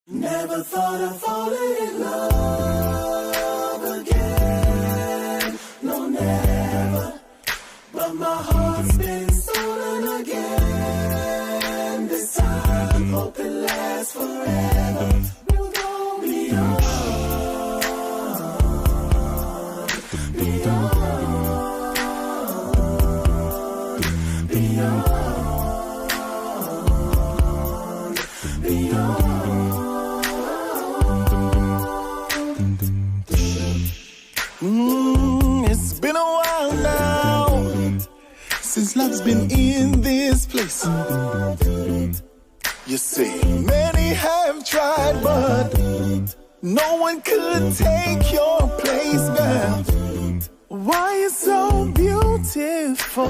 Never thought I'd fallen in love again. No, never. But my heart's been stolen again. This time, hope it lasts forever. We'll go beyond, beyond, beyond, beyond. It's been a while now since love's been in this place. You see, many have tried, but no one could take your place, girl. Why you so beautiful?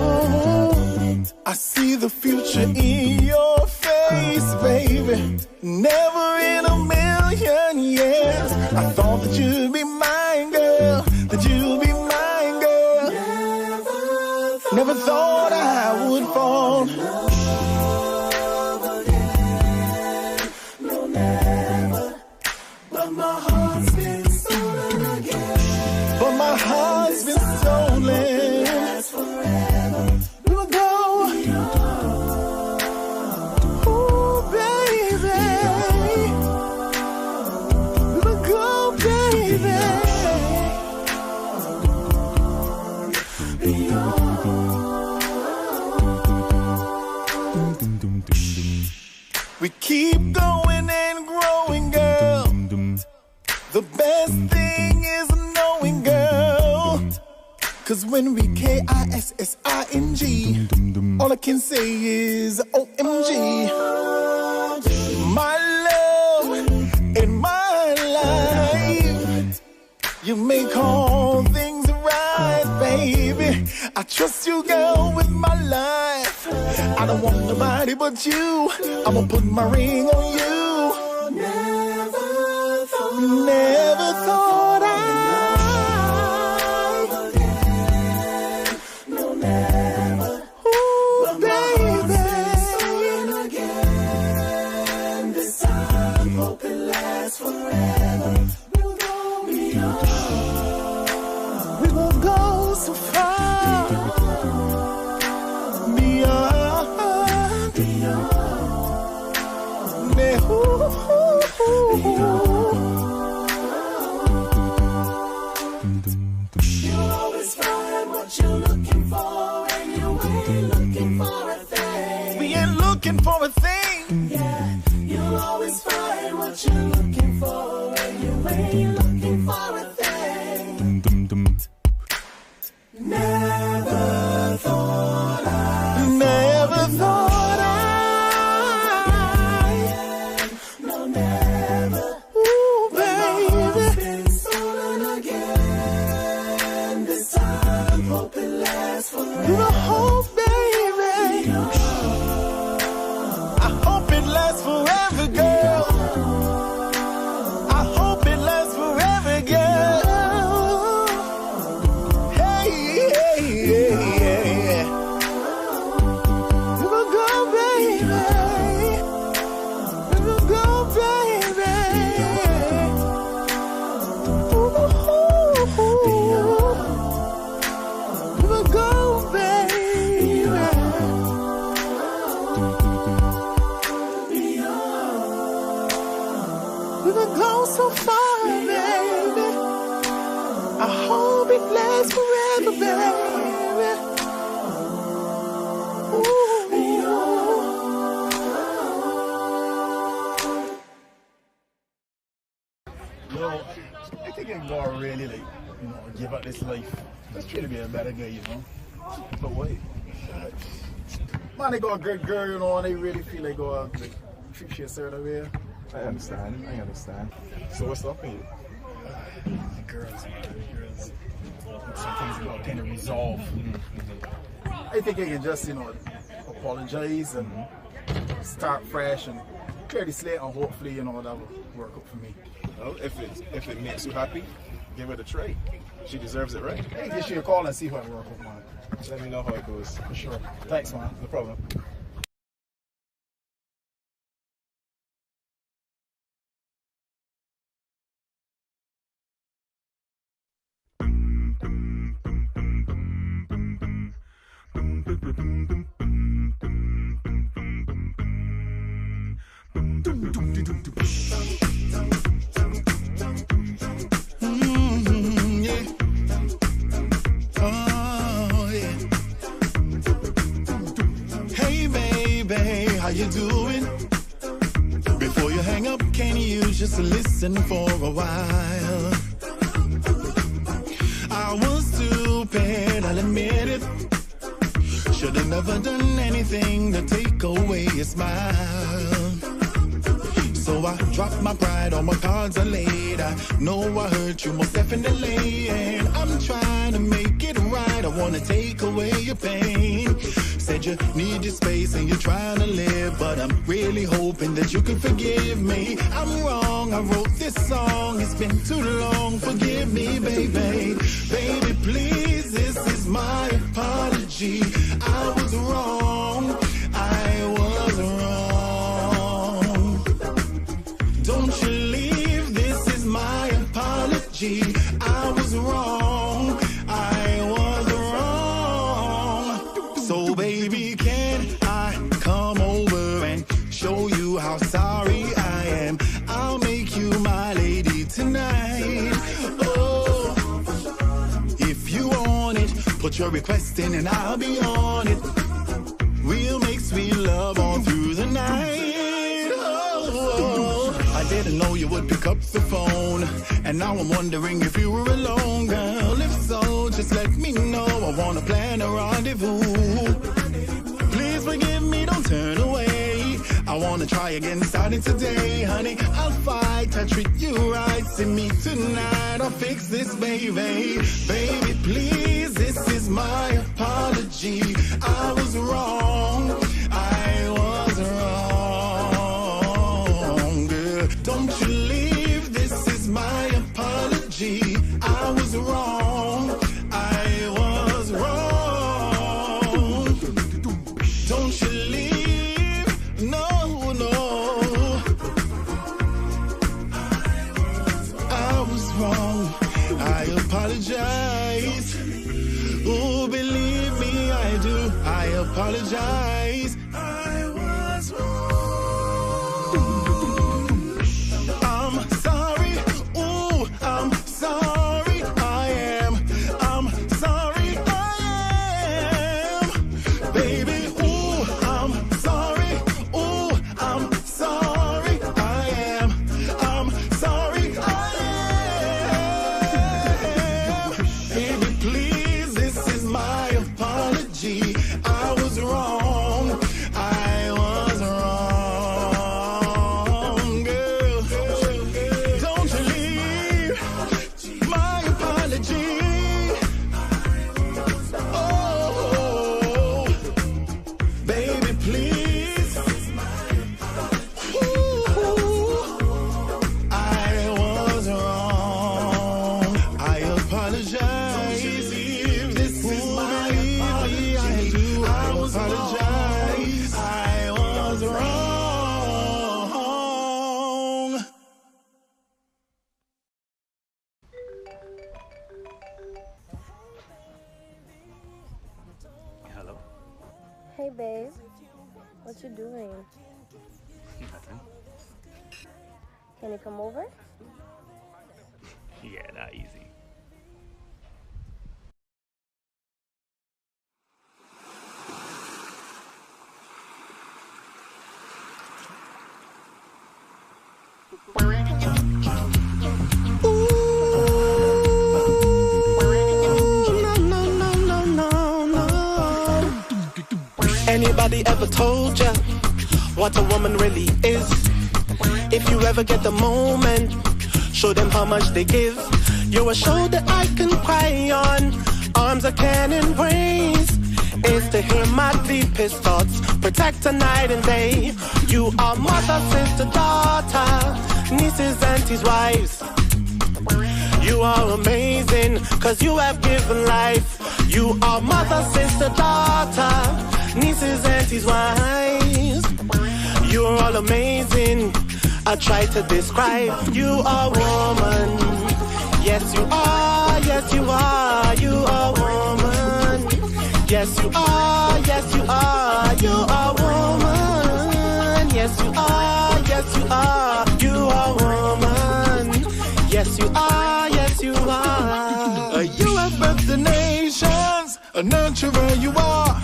I see the future in your face, baby. Never in a million years I thought that you'd be mine, girl. That you'd be mine, girl. Never thought I would fall. No, never. But my heart's been stolen again. But my heart's been stolen. Last forever. We will go. Ooh, baby. We will go, baby. We keep going and growing, girl. The best thing is knowing, girl. Cause when we KISSING, all I can say is OMG. My love in my life, you make all things right, baby. I trust you, girl, with my life. I don't want nobody but you. I'ma put my ring on you. Never thought I'd. No, never. Ooh, baby. Again. This time, hope it lasts forever. We'll go beyond. We will go so far. Beyond, beyond. You'll always find what you're looking for, and you ain't looking for a thing. We ain't looking for a thing. Yeah, you'll always find what you're looking for, and you ain't looking for a thing. Never thought I. No, never. Ooh, baby. Been stolen again. This time, hope it lasts forever. You hope, baby. I hope it lasts forever, girl. I hope it lasts forever, girl. Hey, hey, hey, hey. We will go, baby. We will go, baby. Ooh, we will go, baby. We will go so far, baby. I hope it lasts forever, baby. You know, I think I'm gonna really give up this life. Just try to be a better guy, you know. But wait, man, they got a great girl, you know, and they really feel like go treat you a certain way. I understand. So what's up with you? The girls, some things you kind of resolve. I think I can just, apologize and start fresh and clear the slate, and hopefully, that will work out for me. Well, if it makes you happy, give it a try. She deserves it, right? Hey, give you a call and see how it works out, man. Let me know how it goes. For sure. Thanks, man. No problem. How you doing? Before you hang up, can you just listen for a while? I was stupid, I'll admit it. Should've never done anything to take away your smile. So I dropped my pride, all my cards are laid. I know I hurt you most definitely, and I'm trying to make it right. I wanna take away your pain. Said you need your space and you're trying to live, but I'm really hoping that you can forgive me. I'm wrong, I wrote this song, it's been too long, forgive me, baby. Baby, please, this is my apology. I was wrong, I was wrong. Don't you leave, this is my apology. I was wrong, I was wrong. So baby, can I come over and show you how sorry I am? I'll make you my lady tonight. Oh, if you want it, put your request in and I'll be on it. We'll make sweet love all through the night. Oh, I didn't know you would pick up the phone, and now I'm wondering if you were alone, girl. If so, just let me know. I wanna plan a rendezvous. Please forgive me, don't turn away. I wanna try again starting today, honey. I'll fight, I'll treat you right. See me tonight, I'll fix this, baby. Baby, please, this is my apology. I was wrong, I was wrong, girl. Don't you leave, this is my apology. I was wrong, I was wrong. Don't you leave, no, no. I was wrong, I apologize. Oh, believe me, I do. I apologize. I was wrong. I'm sorry. Ooh, I'm sorry. I am. I'm sorry. I am. Baby, ooh, I'm sorry. Ooh, I'm sorry. I am. I'm sorry. I am. Baby, please, this is my apology. I was wrong. I was wrong, girl. Don't you leave. My apology. Oh, baby, please. Ooh, I was wrong. I apologize. This is my apology. I do. I apologize. I was wrong. Hello. Hey babe, what you doing? Nothing. Can you come over? Yeah, not easy. Anybody ever told ya what a woman really is? If you ever get the moment, show them how much they give. You're a shoulder I can cry on, arms I can embrace. Is to hear my deepest thoughts, protect her night and day. You are mother, sister, daughter, nieces, aunties, wives. You are amazing, cause you have given life. You are mother, sister, daughter, nieces, aunties, wives. You're all amazing, I try to describe. You are woman, yes you are, yes you are. You are woman, Yes, you are, yes, you are, you are woman. Yes, you are, yes, you are, you are woman. Yes, you are, yes, you are. You have birthed the nations, a nurturer you are.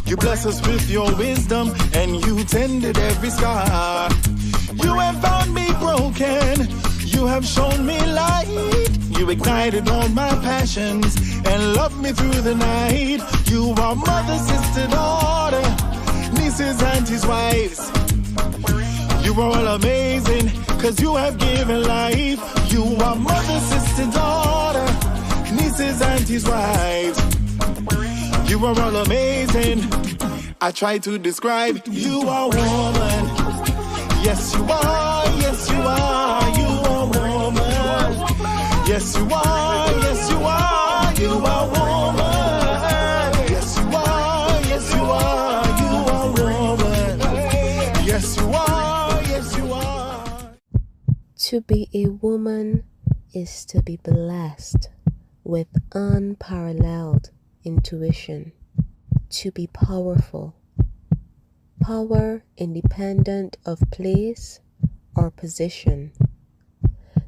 You bless us with your wisdom, and you tended every scar. You have found me broken, you have shown me light. You ignited all my passions, and loved me through the night. You are mother, sister, daughter, nieces, aunties, wives. You are all amazing, cause you have given life. You are mother, sister, daughter, nieces, aunties, wives. You are all amazing. I try to describe, you are woman. Yes, you are, yes, you are, you are woman. Yes, you are, yes, you are, you are woman. Yes, you are, yes, you are, you are woman. Yes, you are, yes, you are. To be a woman is to be blessed with unparalleled intuition, to be powerful, power independent of place or position.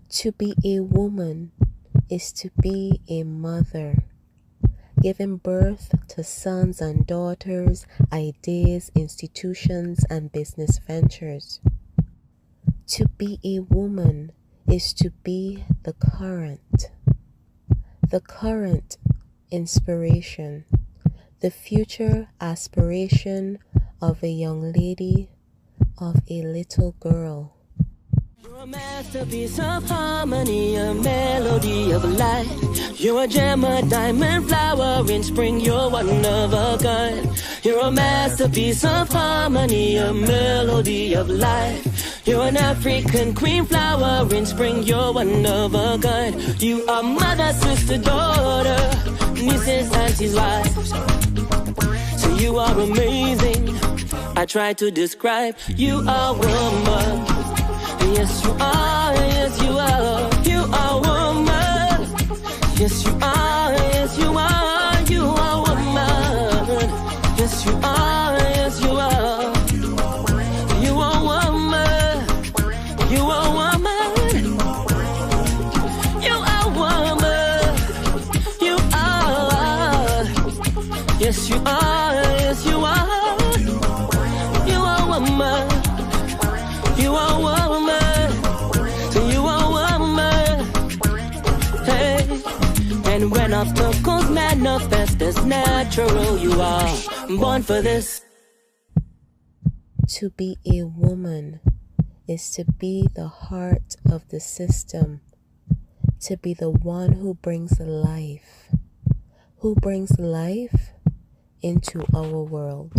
To be a woman is to be a mother, giving birth to sons and daughters, ideas, institutions, and business ventures. To be a woman is to be the current inspiration, the future aspiration of a young lady, of a little girl. You're a masterpiece of harmony, a melody of life. You're a gem, a diamond flower in spring, you're one of a kind. You're a masterpiece of harmony, a melody of life. You're an African queen flower in spring, you're one of a kind. You are mother, sister, daughter, nieces, aunties, wives. So you are amazing. I try to describe, you are woman. Yes, you are, yes, you are, you are woman. Yes, you are, yes, you are, you are woman. Yes, you are, yes, you are, you are woman. You are woman. You are woman. You are. Yes, you are, yes, you are. You are woman. You are woman. So you are woman. Hey. And when obstacles manifest as natural, you are born for this. To be a woman is to be the heart of the system, to be the one who brings life into our world.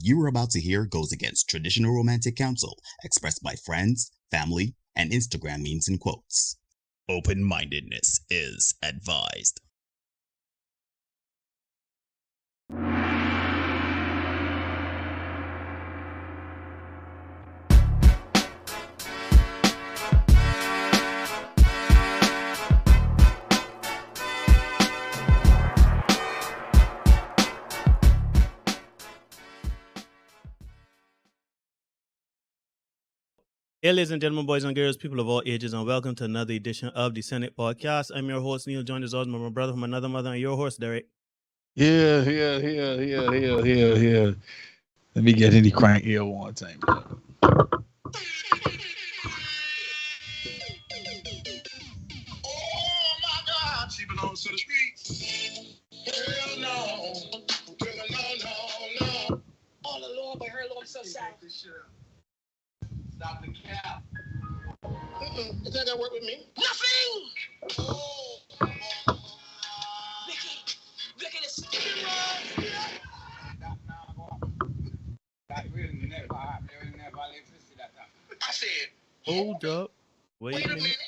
you are about to hear goes against traditional romantic counsel expressed by friends, family, and Instagram memes and quotes. Open-mindedness is advised. Hey, ladies and gentlemen, boys and girls, people of all ages, and welcome to another edition of the Senate Podcast. I'm your host, Neil, joined as always by my brother from another mother, and your host, Derek. Yeah. Let me get in the crank here one time. Oh my God, she belongs to the streets. Hell no. No. All alone, but her alone so sad. Stop the cap. Is that gonna work with me? Nothing! Oh. Vicky, this is I said, hold up. Wait a minute.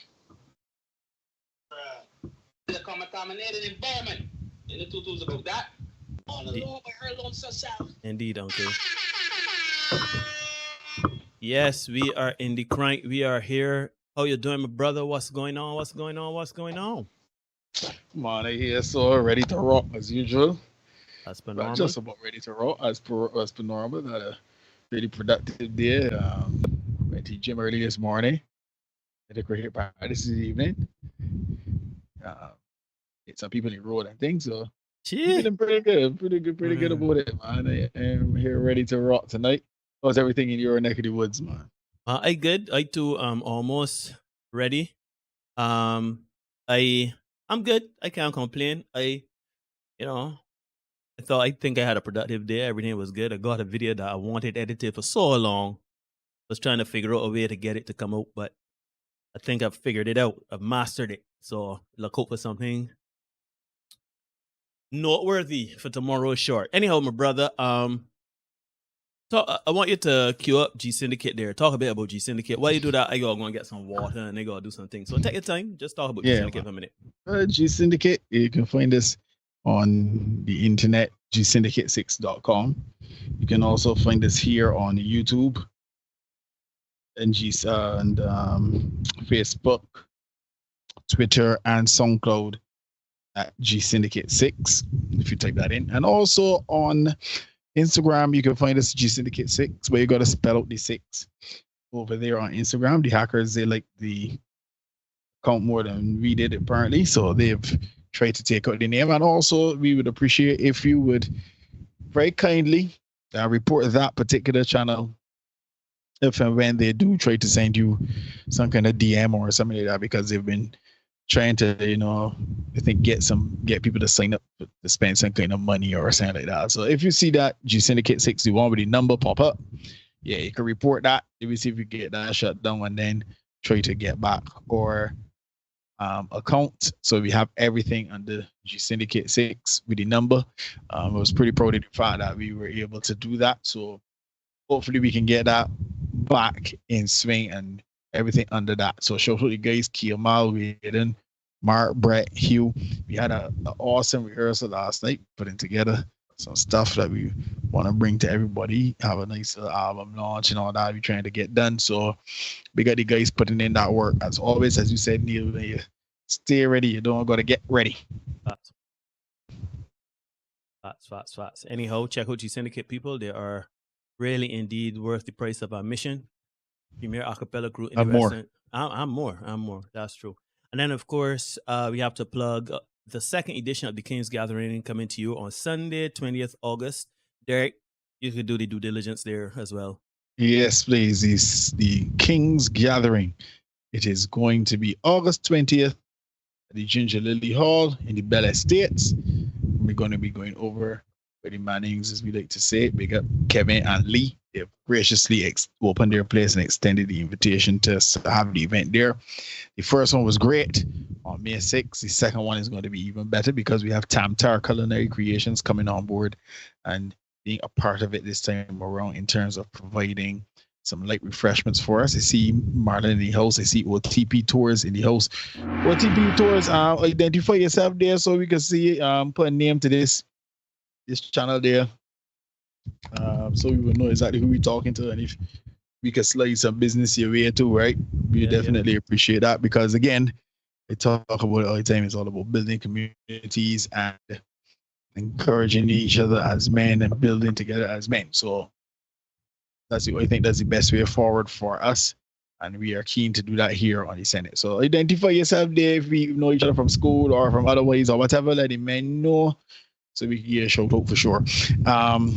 The contaminated environment in the 2 ago. That all alone, but her alone so sad. Indeed, Uncle. Yes, we are in the crank. We are here. How you doing, my brother? What's going on? Man, I here so ready to rock as usual. As per normal. Just about ready to rock as per normal. Had a really productive day. Went to the gym early this morning. Had a cricket practice this evening. Hit some people in the road and things. So feeling pretty good about it, man. I am here ready to rock tonight. How's everything in your neck of the woods, man? I good. I too almost ready. I'm good. I can't complain. I think I had a productive day. Everything was good. I got a video that I wanted edited for so long. I was trying to figure out a way to get it to come out, but I think I've figured it out. I've mastered it. So look out for something noteworthy for tomorrow's short. Anyhow, my brother, so I want you to cue up G-Syndicate there. Talk a bit about G-Syndicate. While you do that, I gotta go and get some water and I gotta do some things. So take your time. Just talk about G-Syndicate for a minute. G-Syndicate, you can find us on the internet, gsyndicate6.com. You can also find us here on YouTube and Facebook, Twitter, and SoundCloud at G-Syndicate6, if you type that in. And also on Instagram, you can find us G-Syndicate6, where you got to spell out the 6 over there on Instagram. The hackers, they like the account more than we did, apparently, so they've tried to take out the name. And also, we would appreciate if you would very kindly report that particular channel if and when they do try to send you some kind of DM or something like that, because they've been trying to, I think get people to sign up to spend some kind of money or something like that. So if you see that G-Syndicate 61 with the number pop up, you can report that. Let me see if you get that shut down and then try to get back our account. So we have everything under G-Syndicate 6 with the number. I was pretty proud of the fact that we were able to do that. So hopefully we can get that back in swing and everything under that. So shout out to you guys, Kiamal, Wayden, Mark, Brett, Hugh. We had an awesome rehearsal last night, putting together some stuff that we want to bring to everybody, have a nice album launch and all that we're trying to get done. So we got the guys putting in that work. As always, as you said, Neil, when you stay ready, you don't got to get ready. Facts. Anyhow, check out G-Syndicate, people. They are really indeed worth the price of admission. Premier acapella group. I'm more. That's true. And then, of course, we have to plug the second edition of the King's Gathering coming to you on Sunday, 20th August. Derek, you could do the due diligence there as well. Yes, please. It's the King's Gathering. It is going to be August 20th at the Ginger Lily Hall in the Bell Estates. We're going to be going over where the Mannings, as we like to say. Big up Kevin and Lee. They've graciously opened their place and extended the invitation to have the event there. The first one was great on May 6th. The second one is going to be even better because we have Tamtar Culinary Creations coming on board, and being a part of it this time around in terms of providing some light refreshments for us. I see Marlon in the house. I see OTP Tours in the house. OTP Tours, identify yourself there so we can see, put a name to this channel there. So we will know exactly who we're talking to, and if we can slide some business your way too, right? We definitely appreciate that, because again, I talk about it all the time. It's all about building communities and encouraging each other as men and building together as men. So I think that's the best way forward for us, and we are keen to do that here on the Senate. So identify yourself there. If we know each other from school or from other ways or whatever, let the men know, so we can get a shout out for sure.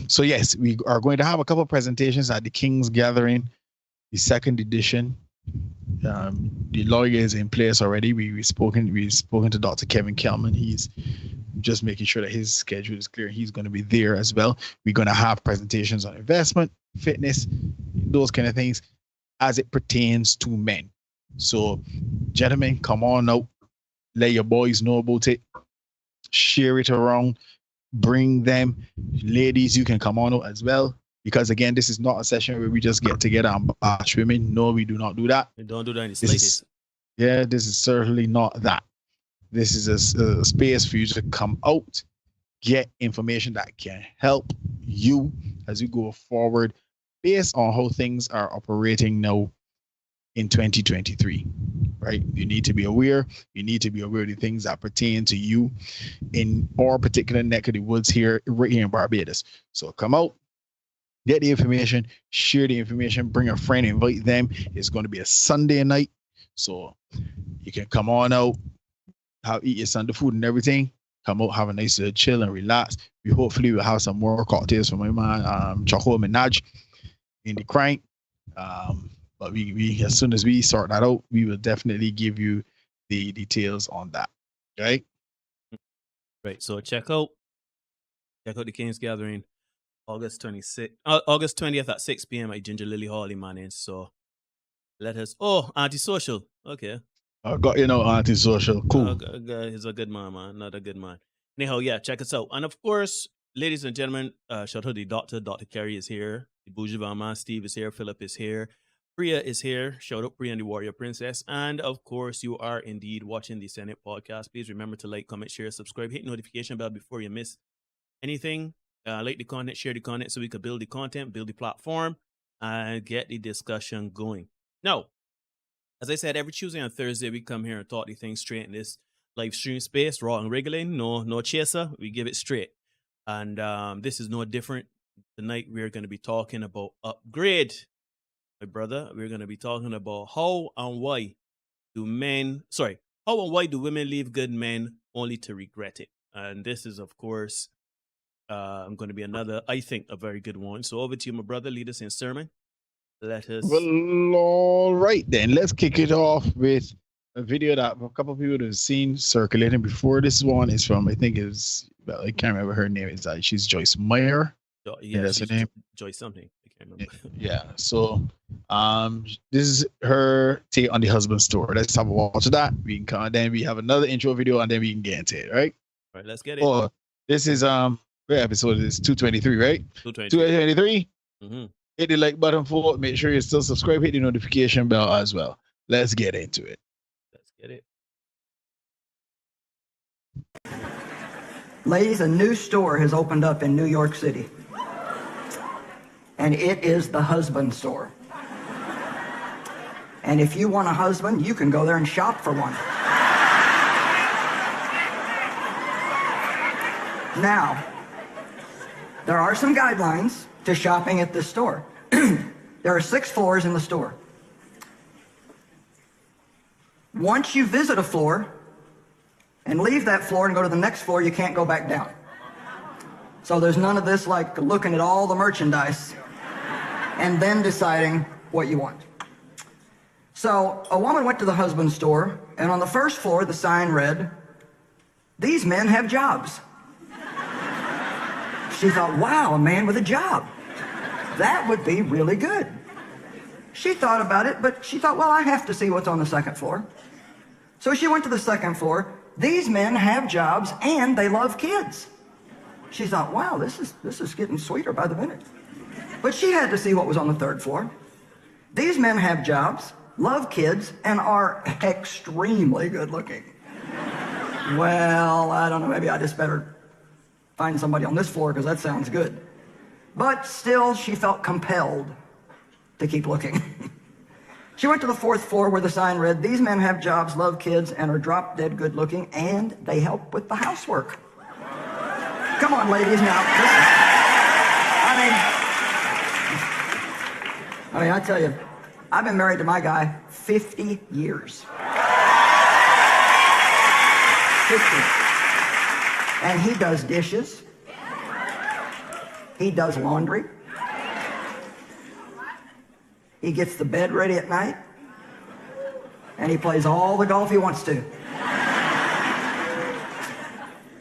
So yes, we are going to have a couple of presentations at the King's Gathering, the 2nd edition. The lawyer is in place already. We've spoken to Dr. Kevin Kelman. He's just making sure that his schedule is clear. He's going to be there as well. We're going to have presentations on investment, fitness, those kind of things as it pertains to men. So gentlemen, come on out, let your boys know about it, share it around, bring them. Ladies, you can come on out as well, because again, this is not a session where we just get together and bash women. No, we do not do that. We don't do that in the slightest. This is certainly not that. This is a space for you to come out, get information that can help you as you go forward based on how things are operating now in 2023, right? You need to be aware. You need to be aware of the things that pertain to you in our particular neck of the woods here, right here in Barbados. So come out, get the information, share the information, bring a friend, invite them. It's going to be a Sunday night, so you can come on out, eat your Sunday food and everything. Come out, have a nice chill and relax. We hopefully will have some more cocktails from my man, Choco Minaj in the crank. But we as soon as we sort that out, we will definitely give you the details on that. Right? Right. So check out the King's Gathering, August 20th at 6 p.m. at Ginger Lily Hall in Manning. So let us. Oh, antisocial. Okay. I got antisocial. Cool. He's a good man. Not a good man. Anyhow, yeah, check us out. And of course, ladies and gentlemen, shout out to the doctor. Dr. Kerry is here. The Bourgeois man, Steve is here. Philip is here. Priya is here. Shout out Priya and the Warrior Princess. And of course, you are indeed watching the Senate podcast. Please remember to like, comment, share, subscribe, hit notification bell before you miss anything. Like the content, share the content so we can build the content, build the platform, and get the discussion going. Now, as I said, every Tuesday and Thursday, we come here and talk the things straight in this live stream space, raw and regular. No chaser. We give it straight. And this is no different. Tonight, we're going to be talking about upgrade. My brother, we're going to be talking about how and why do women leave good men only to regret it. And this is, of course, going to be another, I think, a very good one. So over to you, my brother. Lead us in sermon. Let us. Well, all right then. Let's kick it off with a video that a couple of people have seen circulating before. This one is from, I can't remember her name. She's Joyce Meyer. Yeah, that's her name. Joyce something. I can't remember. Yeah. So, this is her take on the husband story. Let's have a watch of that. We can come, and then we have another intro video, and then we can get into it. Right. All right. Let's get it. Oh, this is what episode is 223, right? 223. Mm-hmm. Hit the like button for it. Make sure you still subscribe. Hit the notification bell as well. Let's get into it. Let's get it. Ladies, a new store has opened up in New York City. And it is the husband store. And if you want a husband, you can go there and shop for one. Now, there are some guidelines to shopping at this store. There are 6 floors in the store. Once you visit a floor and leave that floor and go to the next floor, you can't go back down. So there's none of this like looking at all the merchandise and then deciding what you want. So a woman went to the husband store, and on the first floor the sign read, "These men have jobs." She thought, wow, a man with a job. That would be really good. She thought about it, but she thought, well, I have to see what's on the second floor. So she went to the second floor. These men have jobs and they love kids. She thought, wow, this is getting sweeter by the minute. But she had to see what was on the third floor. These men have jobs, love kids, and are extremely good looking. Well, I don't know, maybe I just better find somebody on this floor because that sounds good. But still, she felt compelled to keep looking. She went to the fourth floor where the sign read, these men have jobs, love kids, and are drop dead good looking, and they help with the housework. Come on, ladies, now. Listen. I mean, I tell you, I've been married to my guy 50 years. 50. And he does dishes. He does laundry. He gets the bed ready at night. And he plays all the golf he wants to.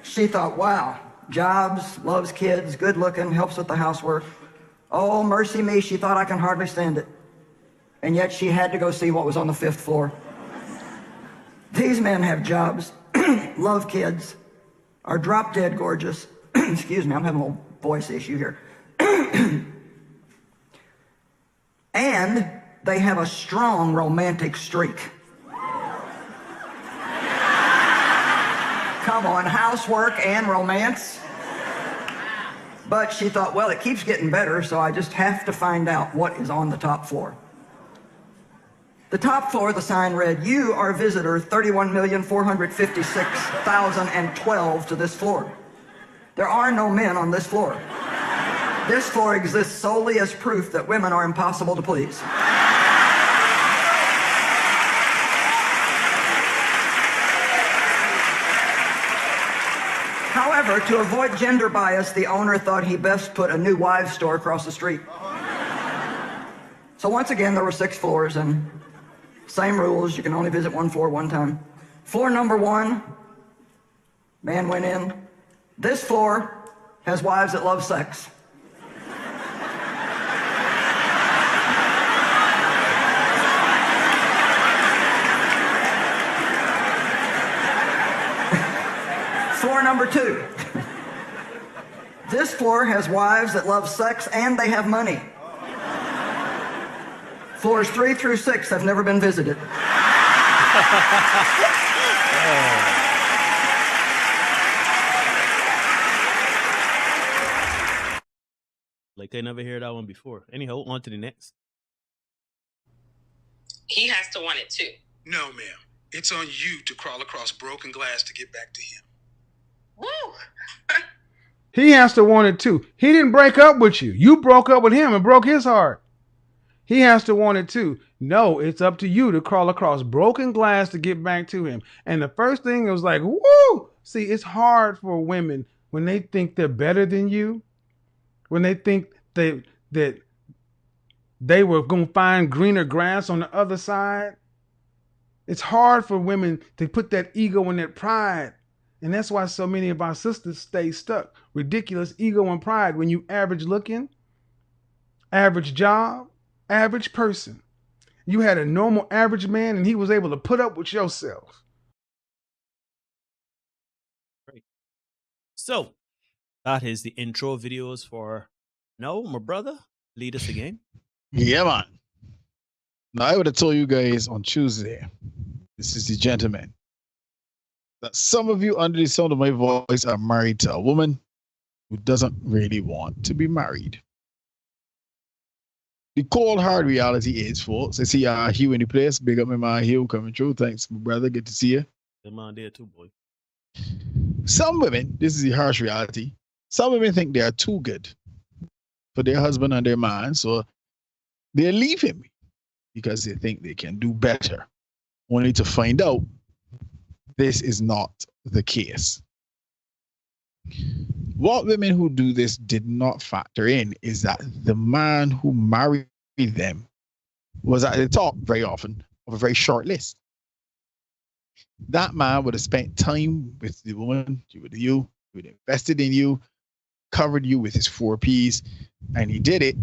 She thought, wow, jobs, loves kids, good looking, helps with the housework. Oh, mercy me, she thought I can hardly stand it. And yet she had to go see what was on the fifth floor. These men have jobs, love kids, are drop dead gorgeous. Excuse me, I'm having a little voice issue here. And they have a strong romantic streak. Come on, housework and romance. But she thought, well, it keeps getting better, so I just have to find out what is on the top floor. The top floor, the sign read, you are visitor 31,456,012 to this floor. There are no men on this floor. This floor exists solely as proof that women are impossible to please. However, to avoid gender bias, the owner thought he best put a new wives store across the street. So once again, there were 6 floors and same rules. You can only visit one floor one time. Floor number 1, man went in. This floor has wives that love sex. Floor number 2. This floor has wives that love sex and they have money. Floors 3 through 6 have never been visited. Like I never heard that one before. Anyhow, on to the next. He has to want it too. No, ma'am. It's on you to crawl across broken glass to get back to him. Woo! He has to want it too. He didn't break up with you. You broke up with him and broke his heart. He has to want it too. No, it's up to you to crawl across broken glass to get back to him. And the first thing was like, woo! See, it's hard for women when they think they're better than you, when they think that they were going to find greener grass on the other side. It's hard for women to put that ego and that pride. And that's why so many of our sisters stay stuck. Ridiculous ego and pride when you average looking, average job, average person. You had a normal average man and he was able to put up with yourself. Great. So that is the intro videos for No, my brother. Lead us again. Yeah, man. Now, I would have told you guys on Tuesday, this is the gentleman, that some of you under the sound of my voice are married to a woman who doesn't really want to be married. The cold, hard reality is, folks, I see Hugh in the place. Big up my man Hugh coming through. Thanks, my brother. Good to see you. The man there too, boy. Some women, this is the harsh reality, some women think they are too good for their husband and their man, so they leave him because they think they can do better, only to find out this is not the case. What women who do this did not factor in is that the man who married them was at the top very often of a very short list. That man would have spent time with the woman, with you, he would have invested in you, covered you with his 4 Ps, and he did it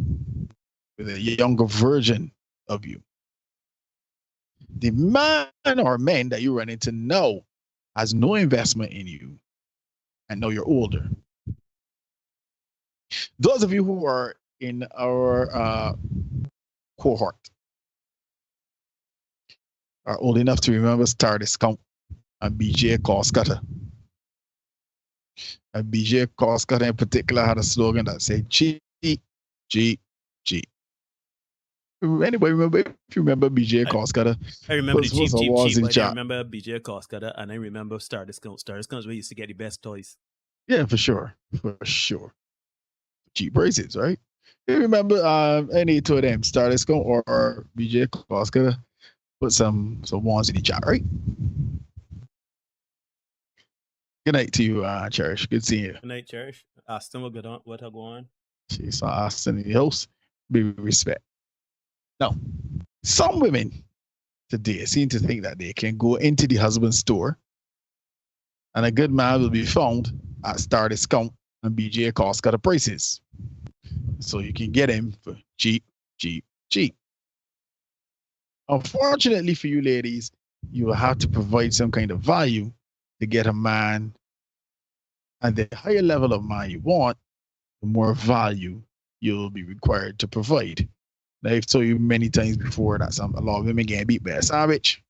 with a younger version of you. The man or men that you run into now has no investment in you, and now you're older. Those of you who are in our cohort are old enough to remember Star Discount and BJ Cost Cutter. And BJ Cost Cutter in particular had a slogan that said G, G, G. Anybody remember? If you remember BJ Cost Cutter, I remember the cheap. I chat. remember BJ Cost Cutter, and I remember Star Discount. Star Discount is where you used to get the best toys. Yeah, for sure. Cheap prices, right? You remember any two of them, Star Discount or BJ Cost Cutter? Put some ones in the chat, right? Good night to you, Cherish. Good seeing you. Good night, Cherish. Austin, what I go on? She saw Austin in the house. Big respect. Now, some women today seem to think that they can go into the husband's store and a good man will be found at Star Discount and BJ Cost Cutter prices. So you can get him for cheap, cheap, cheap. Unfortunately for you ladies, you will have to provide some kind of value to get a man. And the higher level of man you want, the more value you'll be required to provide. Now, I've told you many times before that a lot of women get beat by a sandwich.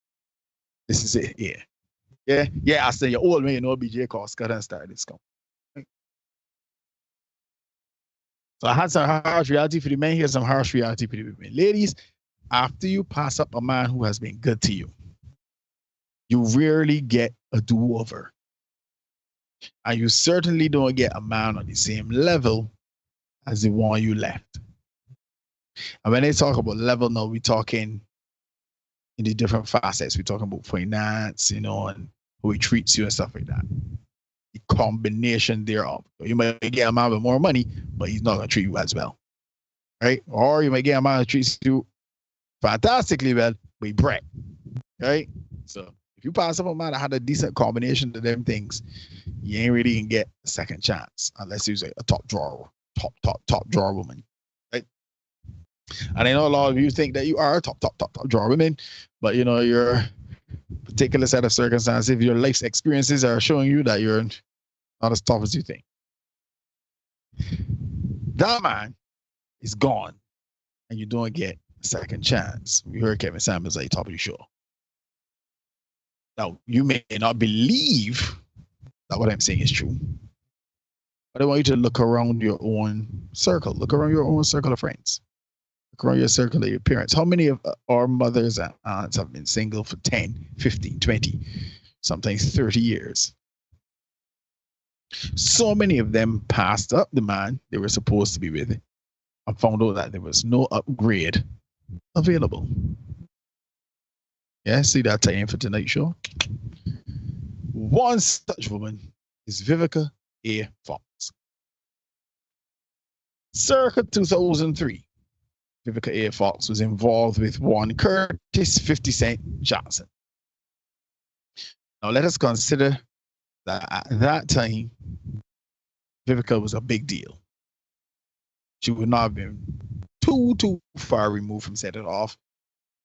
This is it, yeah. I say your old man, BJ Cost Cutter and Star Discount. So I had some harsh reality for the men. Here's some harsh reality for the women. Ladies, after you pass up a man who has been good to you, you rarely get a do-over. And you certainly don't get a man on the same level as the one you left. And when they talk about level now, we're talking in the different facets. We're talking about finance, and how he treats you and stuff like that. The combination thereof. You might get a man with more money, but he's not going to treat you as well. Right? Or you might get a man who treats you fantastically well, but he break. Right? So if you pass up a man that had a decent combination of them things, you ain't really gonna get a second chance unless he's a top drawer woman. Right? And I know a lot of you think that you are a top drawer woman, but your particular set of circumstances, your life's experiences are showing you that you're not as tough as you think. That man is gone, and you don't get a second chance. We heard Kevin Samuels at the top of the show. Now, you may not believe that what I'm saying is true, but I want you to look around your own circle. Look around your own circle of friends. Look around your circle of your parents. How many of our mothers and aunts have been single for 10, 15, 20, sometimes 30 years? So many of them passed up the man they were supposed to be with and found out that there was no upgrade available. Yeah, see that tie-in for tonight's show? One such woman is Vivica A. Fox. Circa 2003, Vivica A. Fox was involved with one Curtis 50 Cent Johnson. Now let us consider that at that time, Vivica was a big deal. She would not have been too far removed from setting it off.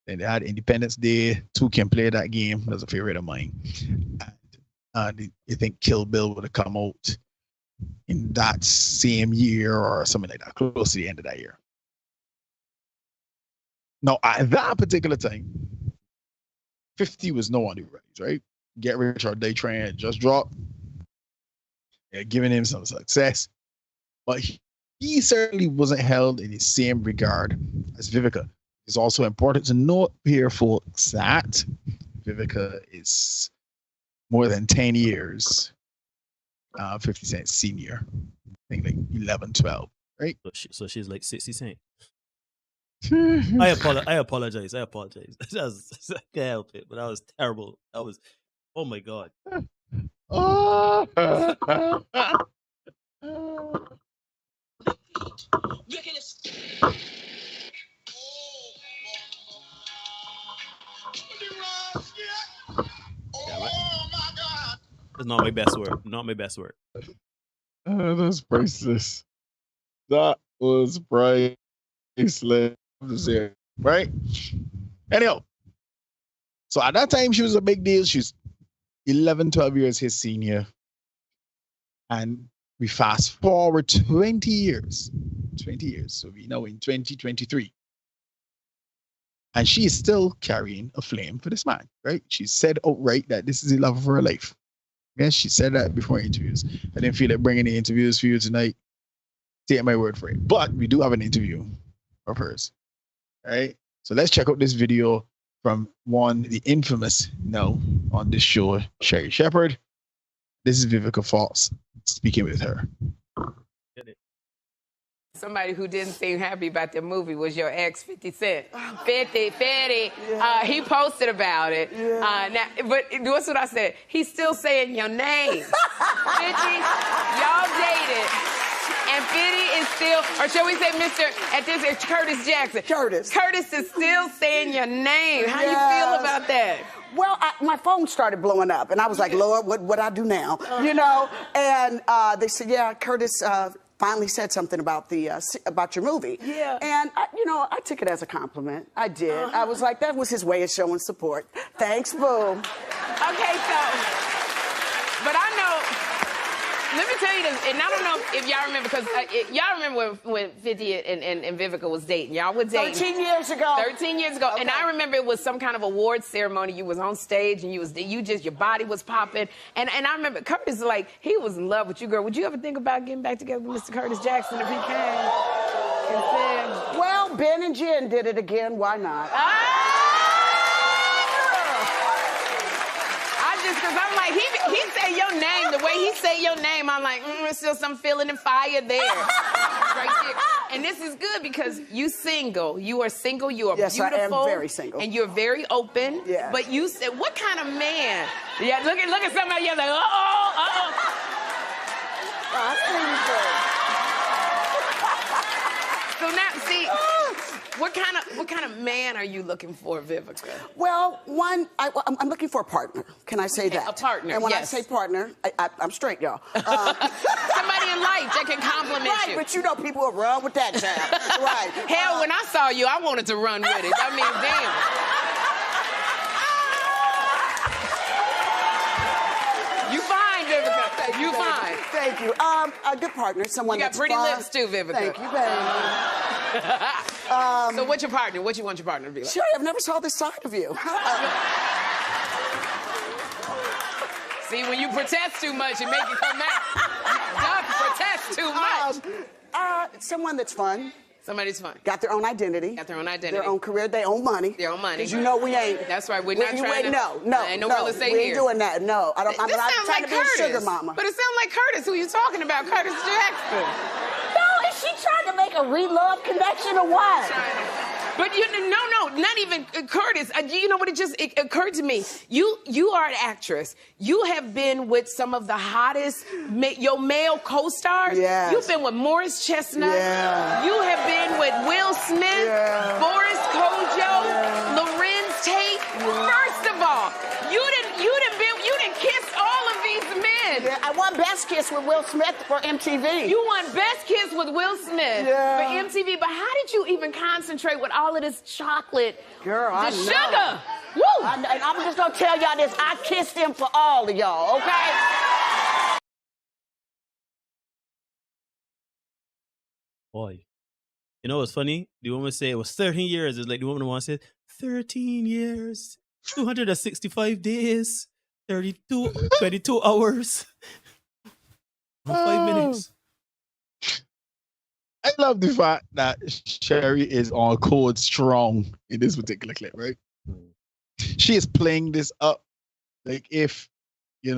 Then they had Independence Day. Two can play that game. That's a favorite of mine. And I think Kill Bill would have come out in that same year or something like that, close to the end of that year. Now, at that particular time, 50 was no one who rise, right? Get Rich or Die Trying had just dropped. They're giving him some success. But he certainly wasn't held in the same regard as Vivica. It's also important to note here, folks, that Vivica is more than 10 years 50 Cent senior. I think like 11, 12, right? So she's like 60 Cent. I apologize. I can't help it, but that was terrible. That was, oh my God. That's not my best work. Not my best work. That's priceless. That was priceless. Right? Anyhow, so at that time, she was a big deal. She's 11, 12 years his senior. And We fast forward 20 years. 20 years. So we know in 2023. And she is still carrying a flame for this man, right? She said outright that this is the love of her life. Yes, she said that before interviews. I didn't feel like bringing the interviews for you tonight. Take my word for it. But we do have an interview of hers, right? So let's check out this video from the infamous now on this show, Sherry Shepherd. This is Vivica Fox speaking with her. Somebody who didn't seem happy about the movie was your ex, 50 Cent. 50, he posted about it. Now, but what's what I said? He's still saying your name. 50, y'all dated. And 50 is still, or shall we say it's Curtis Jackson. Curtis is still saying your name. How you feel about that? Well, my phone started blowing up, and I was like, Lord, what I do now? You know? And they said, yeah, Curtis finally said something about your movie. Yeah. And, I took it as a compliment. I did. I was like, that was his way of showing support. Thanks, boo. Okay, so, but I know, let me tell you this, and I don't know if y'all remember, because y'all remember when 50 and Vivica was dating. Y'all were dating. 13 years ago. 13 years ago. Okay. And I remember it was some kind of award ceremony. You was on stage, and your body was popping. And I remember Curtis, he was in love with you, girl. Would you ever think about getting back together with Mr. Curtis Jackson if he came? Well, Ben and Jen did it again. Why not? Because I'm like, he say your name, the way he say your name, I'm like, there's still some feeling and fire there. Right there. And this is good because you single. You are single, you are beautiful. Yes, I am very single. And you're very open. Yeah. But you said, what kind of man? Yeah, look at somebody else like, So now, see, what kind of man are you looking for, Vivica? Well, I'm looking for a partner. Can I say that? A partner, And when I say partner, I'm straight, y'all. Somebody in life that can compliment you. Right, but people will run with that child. Right. Hell, when I saw you, I wanted to run with it. I mean, damn. You fine, Vivica. You fine. Thank you. A good partner, someone that's fun. You got pretty lips too, Vivica. Thank you, baby. So what's your partner? What you want your partner to be like? Sherry, I've never saw this side of you. See, when you protest too much, it makes you come out. Doc protest too much. Someone that's fun. Somebody's fun. Got their own identity. Got their own identity. Their own career, their own money. Their own money. Because you know we ain't. That's right. We're not trying to. No. Ain't no real estate we here. ain't doing that. No. I'm not trying to be a sugar mama. But it sounds like Curtis. Who you talking about? Curtis Jackson. No, is she trying to make a re-love connection or what? But no, not even Curtis. You know what? It occurred to me. You are an actress. You have been with some of the hottest your male co-stars. Yes. You've been with Morris Chestnut. Yeah. You have been with Will Smith, Boris Kojo, Lorenz Tate. First of all, you didn't kiss all of these men. Yeah, I won Best Kiss with Will Smith for MTV. You won Best Kiss with Will Smith for MTV. But how did you even concentrate with all of this chocolate? Girl, I know. Sugar. Woo! And I'm just going to tell y'all this. I kissed him for all of y'all, okay? Boy. You know what's funny? The woman say it was 13 years. It's like the woman said 13 years, 265 days, 22 hours, 5 minutes. I love the fact that Sherry is on code strong in this particular clip, right? She is playing this up like if, he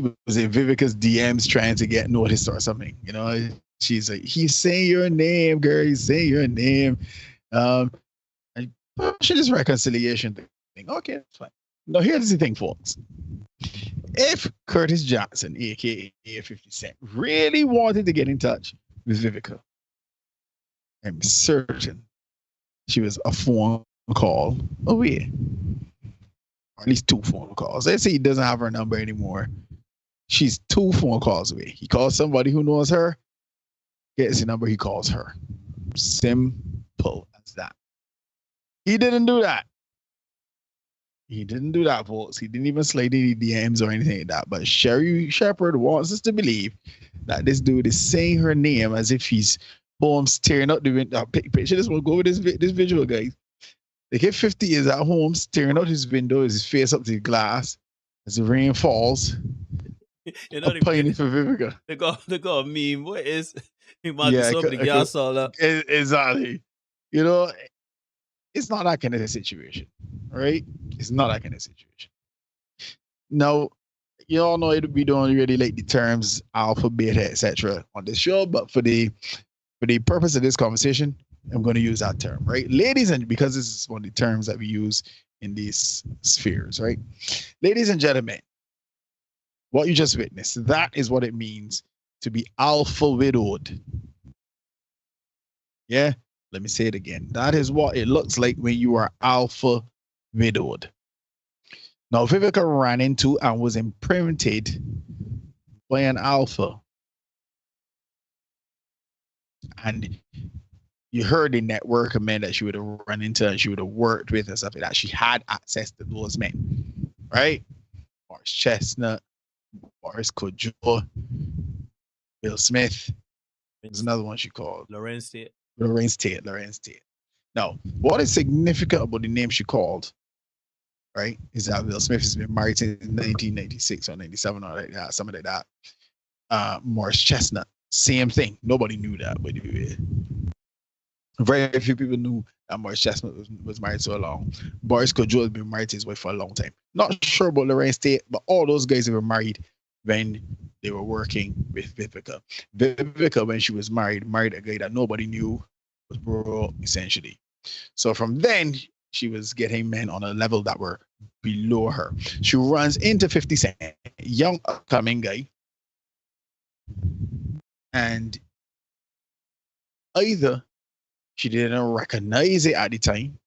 was in Vivica's DMs trying to get noticed or something, She's like, he's saying your name, girl. He's saying your name. And pushing this reconciliation thing. Okay, that's fine. Now, here's the thing, folks. If Curtis Jackson, a.k.a. 50 Cent, really wanted to get in touch with Vivica, I'm certain she was a phone call away. Or at least 2 phone calls. Let's say he doesn't have her number anymore. She's 2 phone calls away. He calls somebody who knows her, gets the number, he calls her. Simple as that. He didn't do that. He didn't do that, folks. He didn't even slide any DMs or anything like that. But Sherry Shepherd wants us to believe that this dude is saying her name as if he's home staring out the window. Picture this one. Go with this visual, guys. The kid 50 is at home staring out his window, his face up to the glass as the rain falls. You know, playing for Vivica. They got a meme. What is he might be so the gas all up? Exactly. You know, it's not that kind of a situation, right? It's not that kind of situation. Now, you all know we don't really like the terms alpha, beta, etc. on this show, but for the purpose of this conversation, I'm going to use that term, right? Ladies, and because this is one of the terms that we use in these spheres, right? Ladies and gentlemen, what you just witnessed, that is what it means to be alpha widowed. Yeah, let me say it again. That is what it looks like when you are alpha widowed. Now, Vivica ran into and was imprinted by an alpha. And you heard the network of men that she would have run into and she would have worked with and stuff like that. She had access to those men, right? Morris Chestnut, Boris Kojo, Bill Smith. There's another one she called. Lorenz Tate. Now, what is significant about the name she called, right, is that Bill Smith has been married since 1996 or 97 or like that, something like that. Morris Chestnut, same thing. Nobody knew that, but very few people knew that Morris Chestnut was married so long. Boris Kojo has been married to his wife for a long time. Not sure about Lorenz Tate, but all those guys were married when they were working with Vivica. Vivica, when she was married a guy that nobody knew, was broke, essentially. So from then, she was getting men on a level that were below her. She runs into 50 Cent, young upcoming guy, and either she didn't recognize it at the time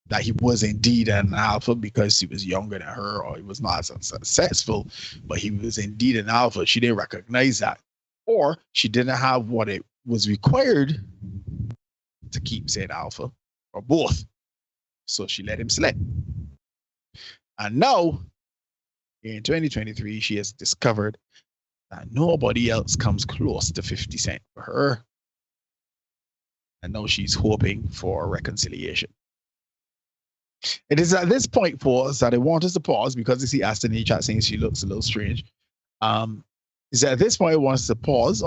that he was indeed an alpha because he was younger than her, or he was not as successful, but he was indeed an alpha. She didn't recognize that, or she didn't have what it was required to keep saying alpha, or both. So she let him slip. And now, in 2023, she has discovered that nobody else comes close to 50 Cent for her. And now she's hoping for reconciliation. It is at this point, pause, that I want us to pause because you see Aston in the chat saying she looks a little strange. Is at this point I want us to pause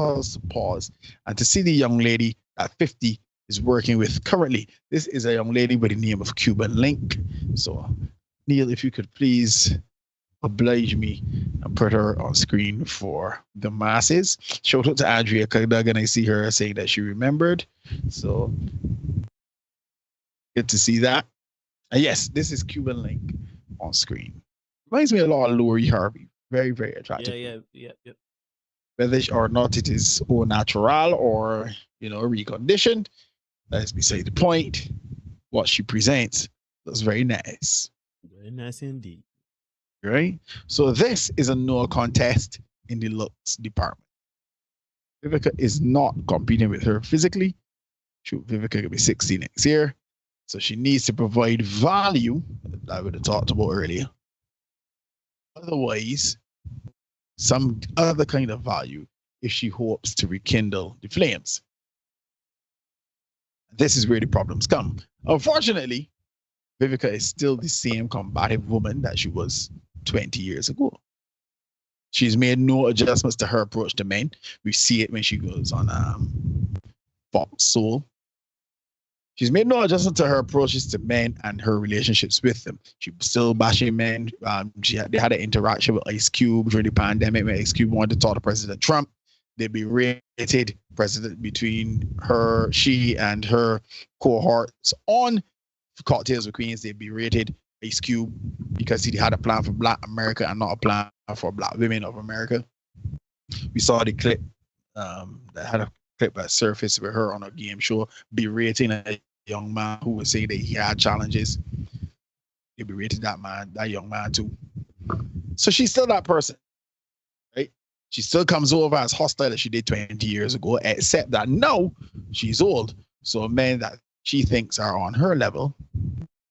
and to see the young lady at 50 is working with currently. This is a young lady by the name of Cuban Link. So Neil, if you could please oblige me and put her on screen for the masses. Shout out to Andrea Kadag, and I see her saying that she remembered. So good to see that. And yes, this is Cuban Link on screen. Reminds me a lot of Lori Harvey. Very, very attractive. Yeah. Whether or not it is au natural or, reconditioned, that's beside the point. What she presents looks very nice. Very nice indeed. Right? So this is a no contest in the looks department. Vivica is not competing with her physically. Vivica could be 60 next year. So she needs to provide value that I would have talked about earlier. Otherwise, some other kind of value if she hopes to rekindle the flames. This is where the problems come. Unfortunately, Vivica is still the same combative woman that she was 20 years ago. She's made no adjustments to her approach to men. We see it when she goes on Fox Soul. She's made no adjustment to her approaches to men and her relationships with them. She was still bashing men. They had an interaction with Ice Cube during the pandemic when Ice Cube wanted to talk to President Trump. They berated president between she and her cohorts on Cocktails with Queens. They berated Ice Cube because he had a plan for Black America and not a plan for Black women of America. We saw the clip that had a clip that surfaced with her on a game show berating a young man who was saying that he had challenges. They berated that young man too. So she's still that person, right? She still comes over as hostile as she did 20 years ago, except that now she's old. So men that she thinks are on her level,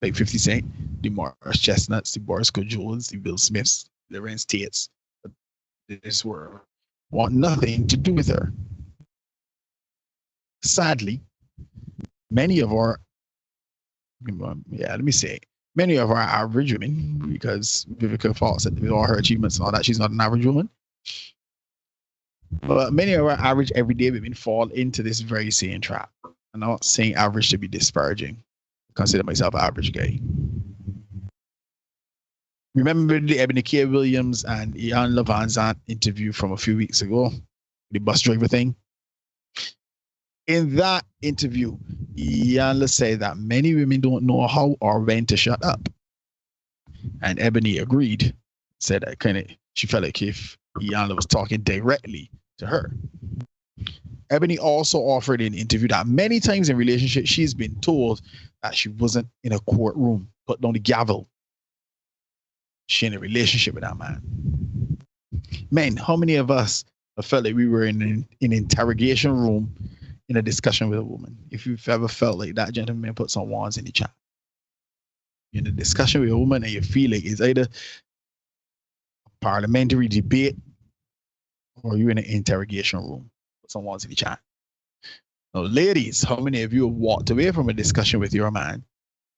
like 50 Cent, the Morris Chestnuts, the Boris Jones, the Will Smiths, the Lorenz Tates, this world want nothing to do with her. Sadly, many of our average women, because Vivica Falk said with all her achievements and all that, she's not an average woman. But many of our average everyday women fall into this very same trap. I'm not saying average to be disparaging. I consider myself an average guy. Remember the Ebony K. Williams and Ian Levanzant interview from a few weeks ago? The bus driver thing? In that interview, Ian said that many women don't know how or when to shut up. And Ebony agreed, said that she felt like if Ian was talking directly to her. Ebony also offered in an interview that many times in relationships, she's been told that she wasn't in a courtroom, put down the gavel. She in a relationship with that man. Men, how many of us have felt like we were in an interrogation room in a discussion with a woman? If you've ever felt like that, gentleman, put some ones in the chat. You're in a discussion with a woman and you feel like it's either a parliamentary debate or you're in an interrogation room. Put some ones in the chat. Now, ladies, how many of you have walked away from a discussion with your man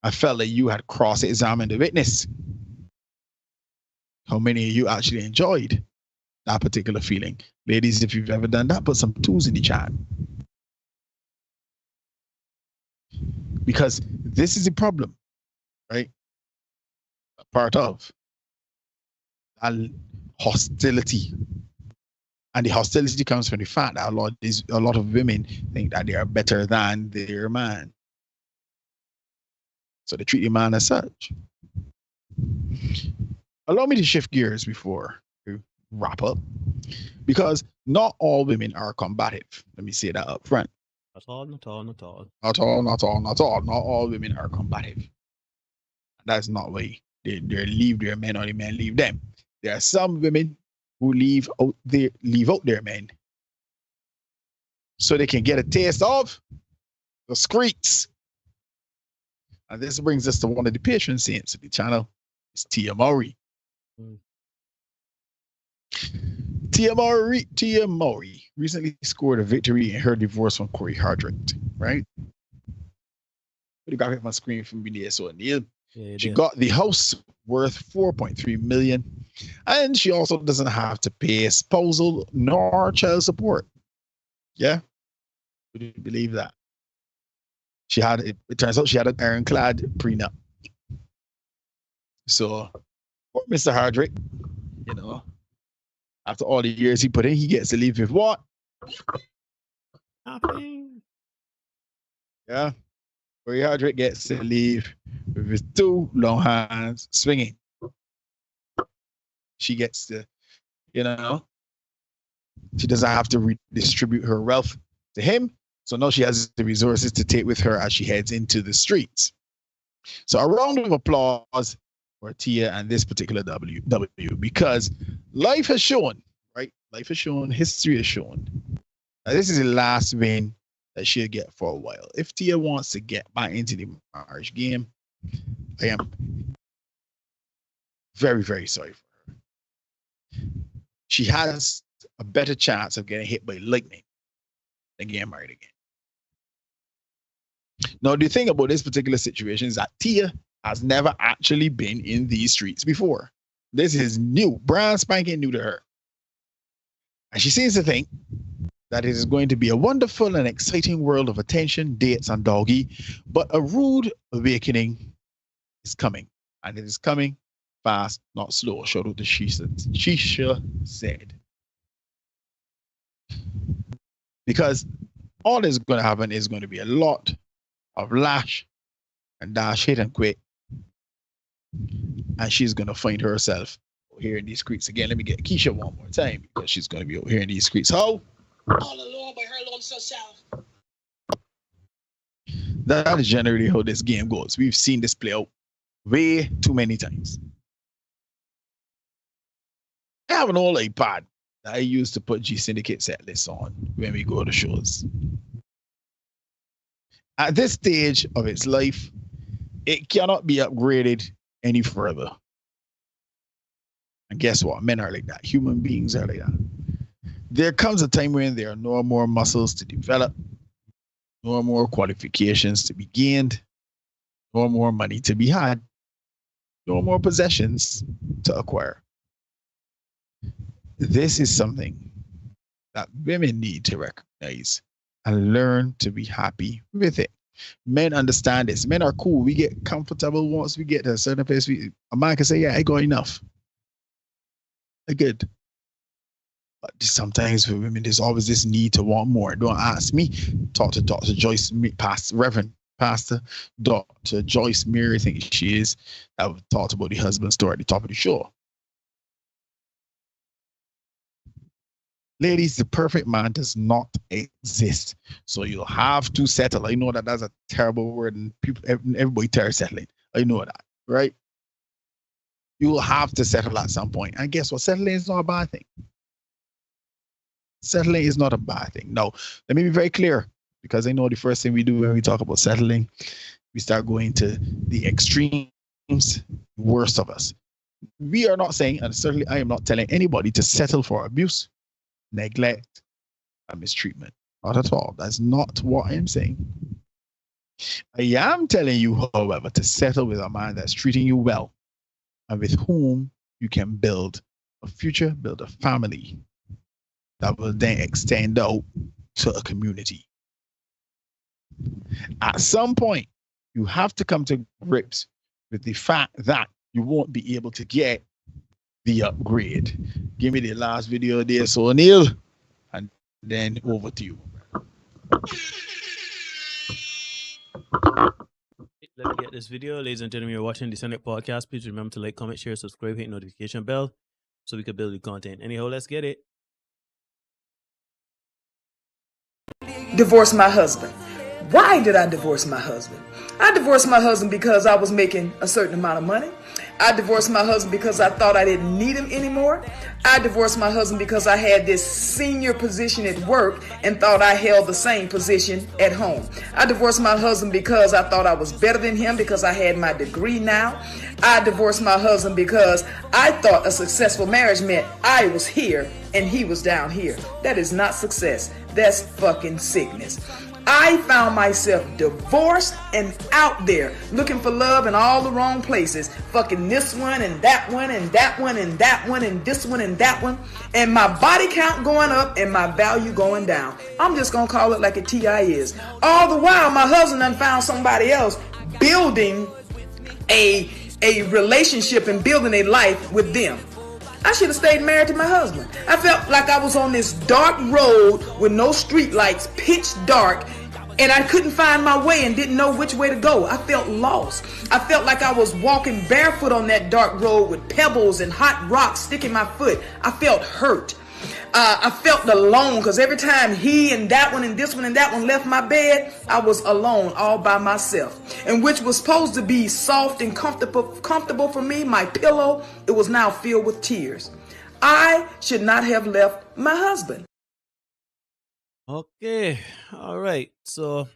and felt like you had cross-examined the witness? How many of you actually enjoyed that particular feeling? Ladies, if you've ever done that, put some twos in the chat. Because this is the problem, right? A part of that hostility. And the hostility comes from the fact that a lot of women think that they are better than their man. So they treat the man as such. Allow me to shift gears before we wrap up, because not all women are combative. Let me say that up front. Not all. Not all women are combative. That's not why they leave their men or the men leave them. There are some women who leave out their men so they can get a taste of the streets. And this brings us to one of the patron saints of the channel. It's Tia Mowry. Tia Mowry recently scored a victory in her divorce from Corey Hardrick, right? Put the graphic on my screen from BDS O'Neill. She got the house worth $4.3 million, and she also doesn't have to pay spousal nor child support. Yeah? Would you believe that? It turns out she had an ironclad prenup. So, poor Mr. Hardrick, after all the years he put in, he gets to leave with what? Nothing. Yeah. Corey Hardrick gets to leave with his two long hands swinging. She gets to, she doesn't have to redistribute her wealth to him. So now she has the resources to take with her as she heads into the streets. So a round of applause for Tia and this particular W, because life has shown, right? Life has shown, history has shown that this is the last win that she'll get for a while. If Tia wants to get back into the marriage game, I am very, very sorry for her. She has a better chance of getting hit by lightning than getting married again. Now, the thing about this particular situation is that Tia has never actually been in these streets before. This is new, brand spanking new to her. And she seems to think that it is going to be a wonderful and exciting world of attention, dates, and doggy, but a rude awakening is coming. And it is coming fast, not slow. Shout out to Shisha said. Because all that's going to happen is going to be a lot of lash and dash, hit and quit. And she's going to find herself here in these streets again. Let me get Keisha one more time, because she's going to be over here in these streets. How? All alone by her lonesome self. That is generally how this game goes. We've seen this play out way too many times. I have an old iPad that I used to put G-Syndicate set lists on when we go to shows. At this stage of its life, it cannot be upgraded any further. And guess what? Men are like that. Human beings are like that. There comes a time when there are no more muscles to develop, no more qualifications to be gained, no more money to be had, no more possessions to acquire. This is something that women need to recognize and learn to be happy with it. Men understand this. Men are cool. We get comfortable once we get to a certain place. A man can say, yeah, I got enough. I good. But sometimes for women, there's always this need to want more. Don't ask me. Talk to Dr. Joyce, Reverend Pastor Dr. Joyce Mary, I think she is, that talked about the husband story at the top of the show. Ladies, the perfect man does not exist. So you'll have to settle. I know that that's a terrible word and people, everybody tells settling. I know that, right? You will have to settle at some point. And guess what? Settling is not a bad thing. Settling is not a bad thing. No, let me be very clear, because I know the first thing we do when we talk about settling, we start going to the extremes, worst of us. We are not saying, and certainly I am not telling anybody to settle for abuse, neglect, and mistreatment. Not at all. That's not what I am saying. I am telling you, however, to settle with a man that's treating you well and with whom you can build a future, build a family that will then extend out to a community. At some point, you have to come to grips with the fact that you won't be able to get the upgrade. Give me the last video there, so Neil, and then over to you. Let me get this video. Ladies and gentlemen, you're watching the Senate podcast. Please remember to like, comment, share, subscribe, hit notification bell so we can build the content. Anyhow, let's get it. Divorce my husband. Why did I divorce my husband? I divorced my husband because I was making a certain amount of money. I divorced my husband because I thought I didn't need him anymore. I divorced my husband because I had this senior position at work and thought I held the same position at home. I divorced my husband because I thought I was better than him because I had my degree now. I divorced my husband because I thought a successful marriage meant I was here and he was down here. That is not success. That's fucking sickness. I found myself divorced and out there looking for love in all the wrong places. Fucking this one and that one and that one and that one and this one and that one. And my body count going up and my value going down. I'm just going to call it like a TI is. All the while, my husband done found somebody else building a relationship and building a life with them. I should have stayed married to my husband. I felt like I was on this dark road with no street lights, pitch dark, and I couldn't find my way and didn't know which way to go. I felt lost. I felt like I was walking barefoot on that dark road with pebbles and hot rocks sticking my foot. I felt hurt. I felt alone because every time he and that one and this one and that one left my bed, I was alone all by myself. And which was supposed to be soft and comfortable for me, my pillow, it was now filled with tears. I should not have left my husband. Okay. All right. So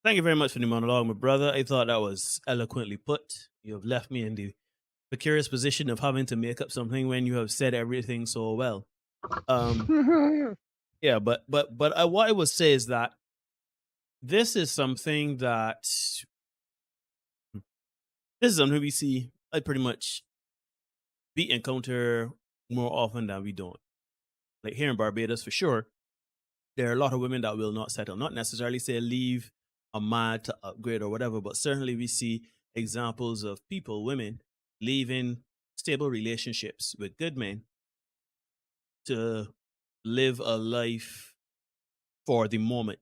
thank you very much for the monologue, my brother. I thought that was eloquently put. You have left me in the precarious position of having to make up something when you have said everything so well. Yeah, but what I would say is that this is something we see. I pretty much we encounter more often than we don't. Like here in Barbados, for sure, there are a lot of women that will not settle. Not necessarily say leave a man to upgrade or whatever, but certainly we see examples of people, women, leaving stable relationships with good men to live a life for the moment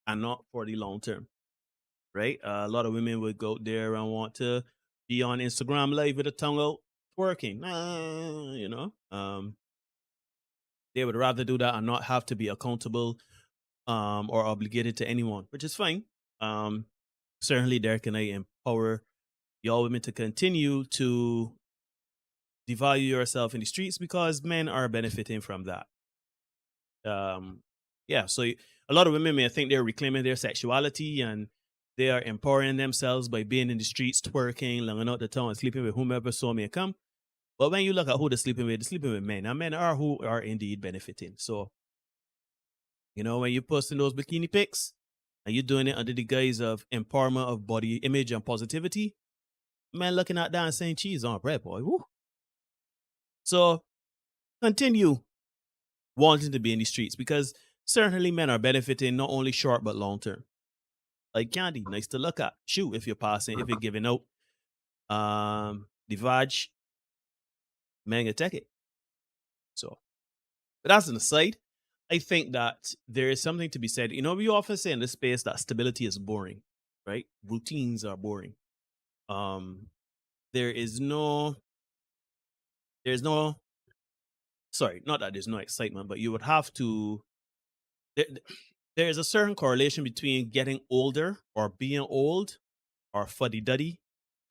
and not for the long term, right? A lot of women would go there and want to be on Instagram live with a tongue out twerking, you know. They would rather do that and not have to be accountable or obligated to anyone, which is fine. Certainly there can I empower y'all women to continue to devalue yourself in the streets because men are benefiting from that. Yeah, so a lot of women may think they're reclaiming their sexuality and They are empowering themselves by being in the streets, twerking, laying out the town, sleeping with whomever saw me come. But when you look at who they're sleeping with men. And men are who are indeed benefiting. So, you know, when you're posting those bikini pics and you're doing it under the guise of empowerment of body image and positivity, men looking at that and saying, cheese on bread, boy. Woo. So continue wanting to be in the streets because certainly men are benefiting not only short but long term. Like candy, nice to look at. Shoot, if you're passing, if you're giving out the vag, man, you take it. So, but that's an aside. I think that there is something to be said. You know, we often say in this space that stability is boring, right? Routines are boring. There's no, sorry, not that there's no excitement, but you would have to, there is a certain correlation between getting older or being old or fuddy-duddy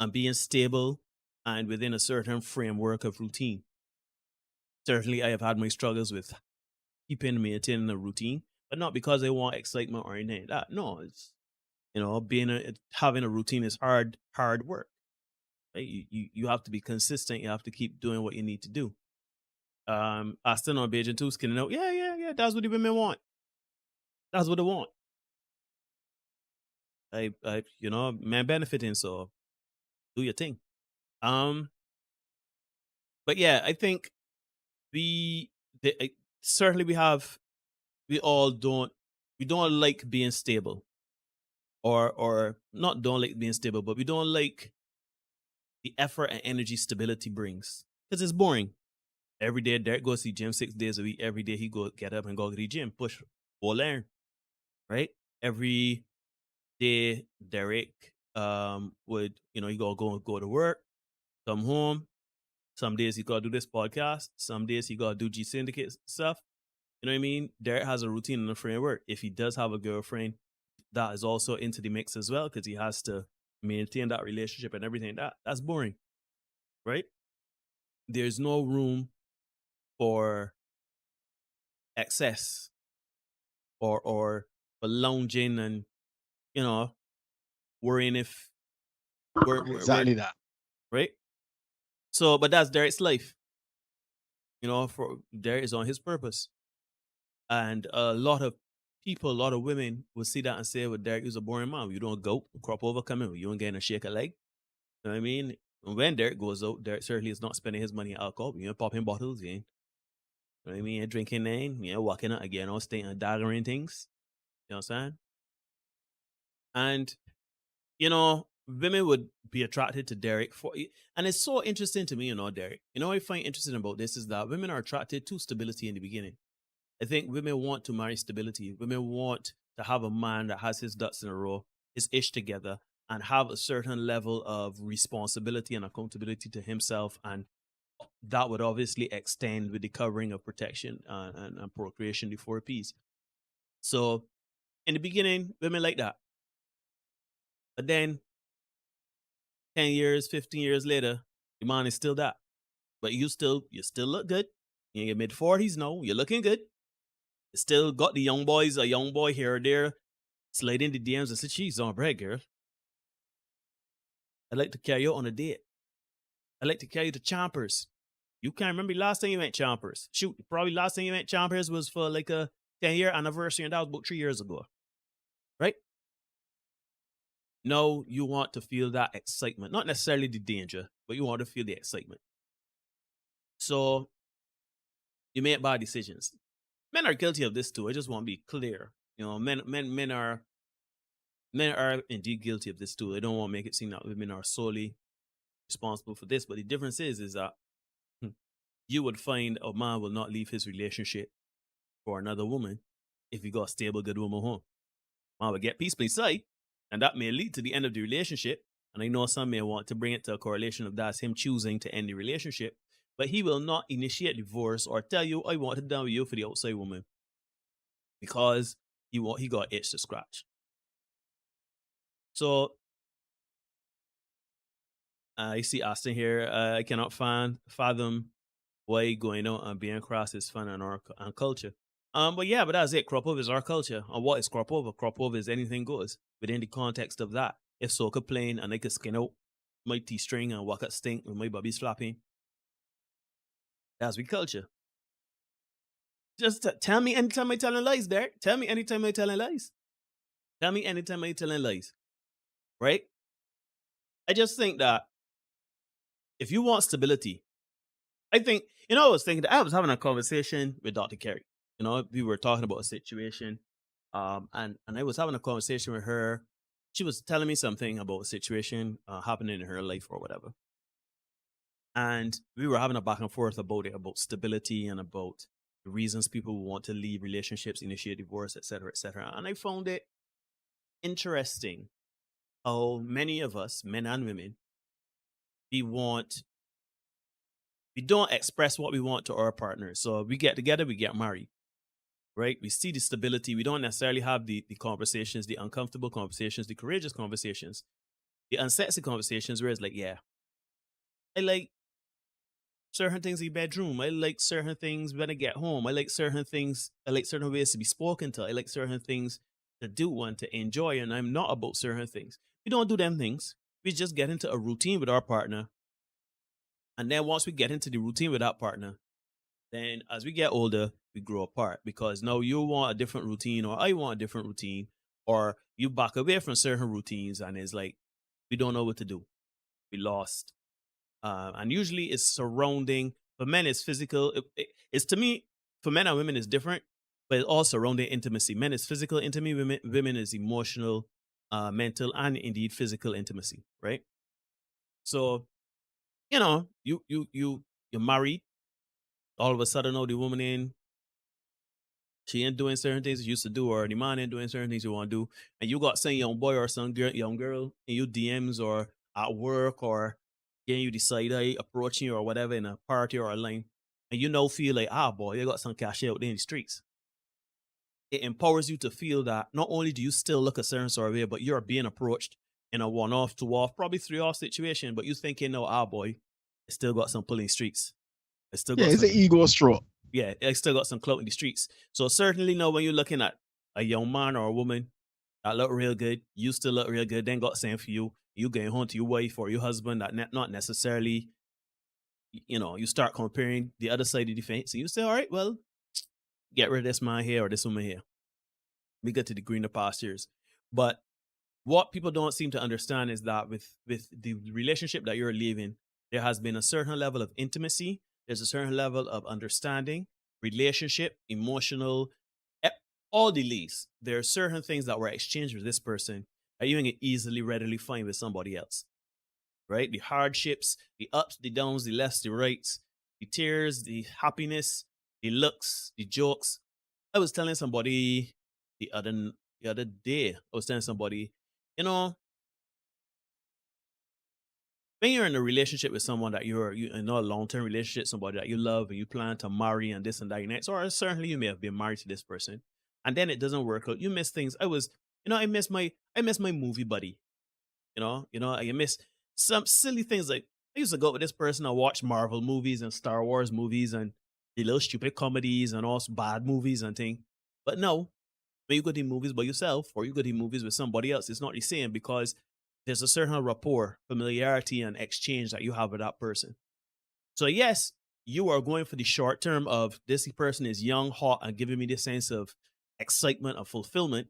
and being stable and within a certain framework of routine. Certainly, I have had my struggles with maintaining a routine, but not because I want excitement or anything like that. No, it's, you know, having a routine is hard work. Right? You have to be consistent. You have to keep doing what you need to do. I still know Beijing too, skinning out. Yeah. That's what the women want. That's what they want. I you know, man benefiting, so do your thing. But yeah, I think certainly we don't like being stable, or not don't like being stable, but we don't like the effort and energy stability brings because it's boring. Every day Derek goes to the gym 6 days a week. Every day he get up and go to the gym, push or learn, right? Every day Derek would, you know, he go to work, come home. Some days he gotta do this podcast. Some days he gotta do G-Syndicate stuff. You know what I mean? Derek has a routine and a framework. If he does have a girlfriend, that is also into the mix as well because he has to maintain that relationship and everything. That's boring, right? There's no room for excess or for lounging and, you know, worrying if we're exactly that, right? So, but that's Derek's life. You know, for Derek is on his purpose. And a lot of people, a lot of women will see that and say, well, Derek is a boring man. You don't go, crop over, come in. You don't get a shake a leg. You know what I mean? When Derek goes out, Derek certainly is not spending his money on alcohol. You know, popping bottles, you know what I mean? Drinking name, you know, walking out again, or staying and daggering things. You know what I'm saying? And, you know, women would be attracted to Derek and it's so interesting to me, you know, Derek. You know what I find interesting about this is that women are attracted to stability in the beginning. I think women want to marry stability. Women want to have a man that has his ducks in a row, his ish together, and have a certain level of responsibility and accountability to himself. And that would obviously extend with the covering of protection and procreation, the 4 Ps. So in the beginning, women like that. But then 10 years, 15 years later, your man is still that. But you still look good. You're in your mid-40s now. You're looking good. You still got the young boys, a young boy here or there, sliding the DMs and say, "She's on bread, girl. I'd like to carry you on a date. I'd like to carry you to Chompers. You can't remember the last time you went Chompers. Shoot, probably last time you went Chompers was for like a 10-year anniversary, and that was about 3 years ago. Right? No, you want to feel that excitement. Not necessarily the danger, but you want to feel the excitement. So you make bad decisions. Men are guilty of this too. I just want to be clear. You know, men are indeed guilty of this too. I don't want to make it seem that women are solely responsible for this. But the difference is that you would find a man will not leave his relationship for another woman if he got a stable, good woman home. Man will get peacefully inside, and that may lead to the end of the relationship. And I know some may want to bring it to a correlation of that's him choosing to end the relationship. But he will not initiate divorce or tell you, I want to down with you for the outside woman. Because he got itch to scratch. So, I see Austin here. I cannot fathom why going out and being cross is fun in our culture. But that's it. Crop over is our culture. And what is crop over? Crop over is anything goes. within the context of that. If so could plane and I could skin out my T-string and walk out stink with my bobbies flapping, that's we culture. Just tell me anytime I telling lies, Derek. Tell me anytime I telling lies. Tell me anytime I telling lies. Right? I just think that if you want stability, I think, I was thinking that I was having a conversation with Dr. Kerry. We were talking about a situation, and I was having a conversation with her. She was telling me something about a situation happening in her life or whatever. And we were having a back and forth about it, about stability and about the reasons people want to leave relationships, initiate divorce, etc., etc. And I found it interesting how many of us, men and women, we don't express what we want to our partners. So we get together, we get married, right? We see the stability. We don't necessarily have the conversations, the uncomfortable conversations, the courageous conversations, the unsexy conversations where it's like, yeah, I like certain things in the bedroom. I like certain things when I get home. I like certain things. I like certain ways to be spoken to. I like certain things to do and to enjoy. And I'm not about certain things. We don't do them things. We just get into a routine with our partner. And then once we get into the routine with that partner, then as we get older, we grow apart because now you want a different routine or I want a different routine or you back away from certain routines and it's like, we don't know what to do. We lost. And usually it's surrounding, for men it's physical. It's to me, for men and women it's different, but it's all surrounding intimacy. Men is physical intimacy, women is emotional, mental, and indeed physical intimacy, right? So, you're married. All of a sudden, the woman she ain't doing certain things she used to do, or the man ain't doing certain things you want to do, and you got some young boy or some young girl in your DMs or at work or getting you decide approaching you or whatever in a party or a line, and feel like, boy, you got some cash out there in the streets. It empowers you to feel that not only do you still look a certain sort of way, but you're being approached in a 1-off, 2-off, probably 3-off situation, but you thinking, no, boy, I still got some pull in the streets. It's an ego stroke. Yeah, I still got some clout in the streets. So certainly now when you're looking at a young man or a woman that look real good, you still look real good, then got same for you, you going home to your wife or your husband that not necessarily, you start comparing the other side of the fence and you say, all right, well, get rid of this man here or this woman here. We get to the greener pastures. But what people don't seem to understand is that with the relationship that you're leaving, there has been a certain level of intimacy. There's a certain level of understanding, relationship, emotional, all the least. There are certain things that were exchanged with this person that you can easily, readily find with somebody else, right? The hardships, the ups, the downs, the lefts, the rights, the tears, the happiness, the looks, the jokes. I was telling somebody the other day, when you're in a relationship with someone that you're in a long-term relationship, somebody that you love and you plan to marry and this and that next, or certainly you may have been married to this person, and then it doesn't work out. You miss things. I miss my movie buddy. You miss some silly things like I used to go with this person and watch Marvel movies and Star Wars movies and the little stupid comedies and also bad movies and things. But no, when you go to movies by yourself or you go to movies with somebody else, it's not the same because there's a certain rapport, familiarity, and exchange that you have with that person. So yes, you are going for the short term of this person is young, hot, and giving me this sense of excitement and fulfillment.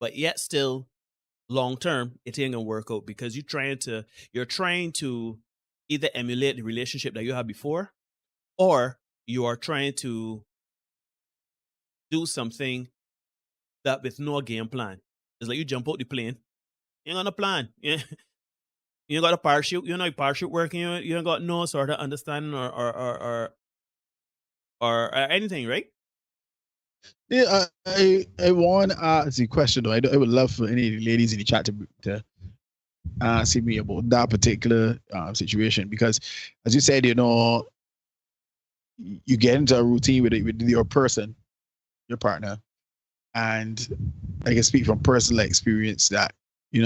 But yet still, long term, it ain't gonna work out because you're trying to either emulate the relationship that you had before, or you are trying to do something that with no game plan. It's like you jump out the plane, you ain't got no plan. You ain't got a parachute. You know how parachute working. You ain't got no sort of understanding or anything, right? Yeah, I want to ask the question though. I would love for any of the ladies in the chat to ask me about that particular situation because, as you said, you get into a routine with your person, your partner. And I can speak from personal experience that,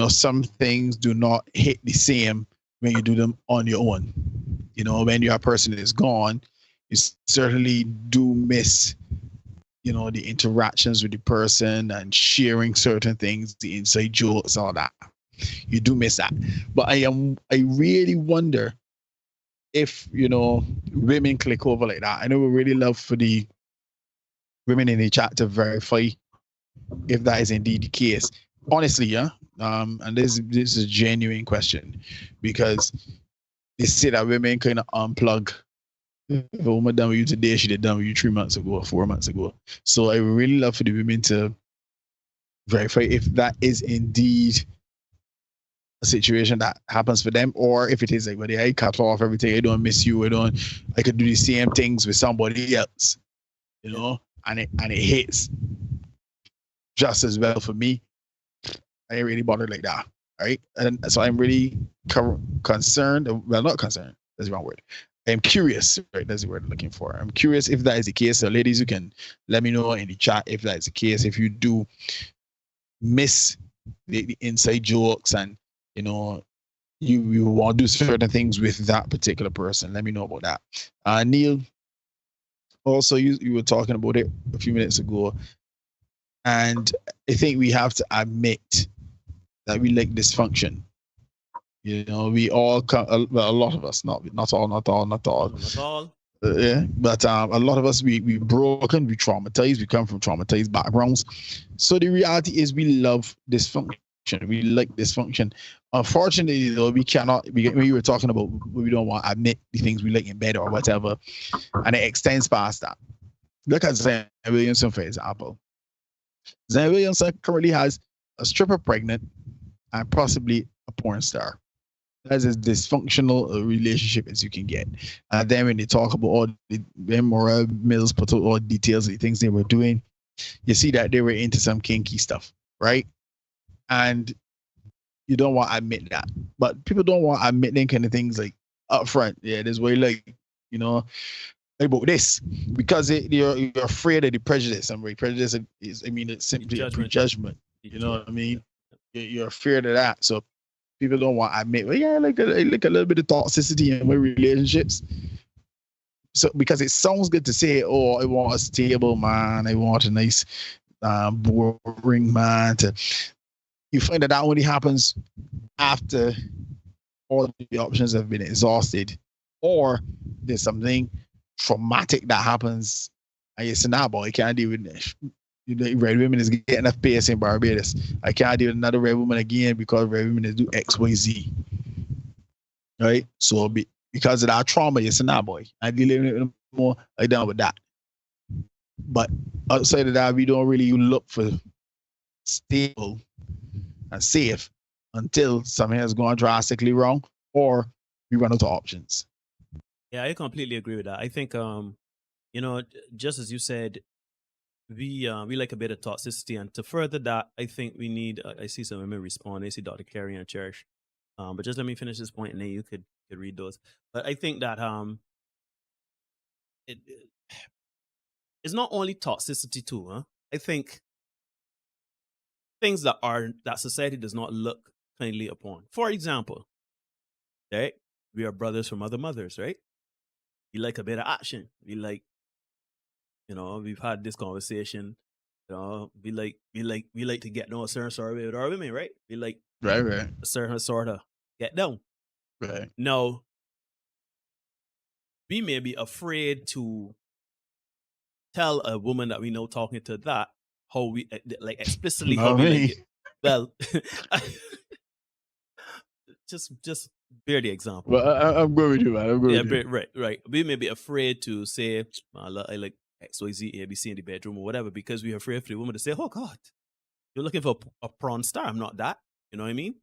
some things do not hit the same when you do them on your own. When your person is gone, you certainly do miss, the interactions with the person and sharing certain things, the inside jokes, all that. You do miss that. But I really wonder if, women click over like that. I know we really love for the women in the chat to verify if that is indeed the case. Honestly, yeah. And this is a genuine question, because they say that women kind of unplug. If a woman done with you today, she did done with you 3 months ago or 4 months ago. So I would really love for the women to verify if that is indeed a situation that happens for them, or if it is like, well, I cut off everything, I don't miss you, I could do the same things with somebody else, and it hits just as well for me. I ain't really bothered like that, right? And so I'm really concerned. Well, not concerned. That's the wrong word. I'm curious, right? That's the word I'm looking for. I'm curious if that is the case. So ladies, you can let me know in the chat if that is the case. If you do miss the inside jokes and, you want to do certain things with that particular person, let me know about that. Neil, also, you were talking about it a few minutes ago. And I think we have to admit that we like dysfunction. We all a lot of us, not all. Yeah, but a lot of us, we broken, we traumatized, we come from traumatized backgrounds. So the reality is we love dysfunction. We like dysfunction. Unfortunately, though, we cannot. When you were talking about we don't want to admit the things we like in bed or whatever, and it extends past that. Look at Zion Williamson, for example. Zion Williamson currently has a stripper pregnant and possibly a porn star. That's as dysfunctional a relationship as you can get. And then when they talk about all the immoral Mills put out all details of the things they were doing, you see that they were into some kinky stuff, right? And you don't want to admit that. But people don't want to admit them kind of things like up front. Yeah, this way, like, about this, because you're afraid of the prejudice. And prejudice is, it's simply a prejudgment. You know what I mean? You're afraid of that. So people don't want to admit, well, yeah, I like a little bit of toxicity in my relationships. So because it sounds good to say, oh, I want a stable man, I want a nice, boring man. You find that only happens after all the options have been exhausted, or there's something traumatic that happens, and you say, nah, boy, I can't deal with this. Red women is getting enough pace in Barbados. I can't deal with another red woman again because red women is do X, Y, Z. Right? So because of that trauma, you say, nah, boy, I deal with it more. I done with that. But outside of that, we don't really look for stable and safe until something has gone drastically wrong or we run out of options. Yeah, I completely agree with that. I think, just as you said, we like a bit of toxicity, and to further that, I think we need. I see some women respond. I see Dr. Carey and Church, but just let me finish this point, and then you could read those. But I think that it's not only toxicity too. Huh? I think things that society does not look kindly upon. For example, right? We are brothers from other mothers, right? We like a bit of action. We like, we've had this conversation. We like to get down a certain sort of way with our women, right? We like right a certain sort of get down. Right. Now, we may be afraid to tell a woman that we know talking to that how we like explicitly how we like it. Well, just bear the example. Well, I'm going with you, man. I'm going with you. Right. We may be afraid to say, I like XYZ, ABC in the bedroom or whatever, because we're afraid for the woman to say, oh, God, you're looking for a prawn star. I'm not that. You know what I mean?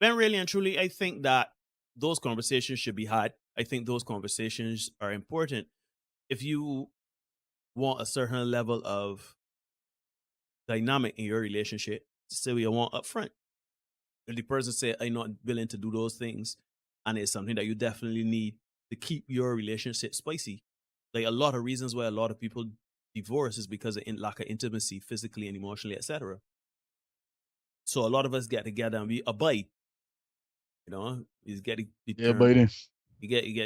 Then really and truly, I think that those conversations should be had. I think those conversations are important. If you want a certain level of dynamic in your relationship, say what you want up front. If the person say, I'm not willing to do those things, and it's something that you definitely need to keep your relationship spicy. Like a lot of reasons why a lot of people divorce is because of lack of intimacy, physically and emotionally, etc. So a lot of us get together and we abide. You get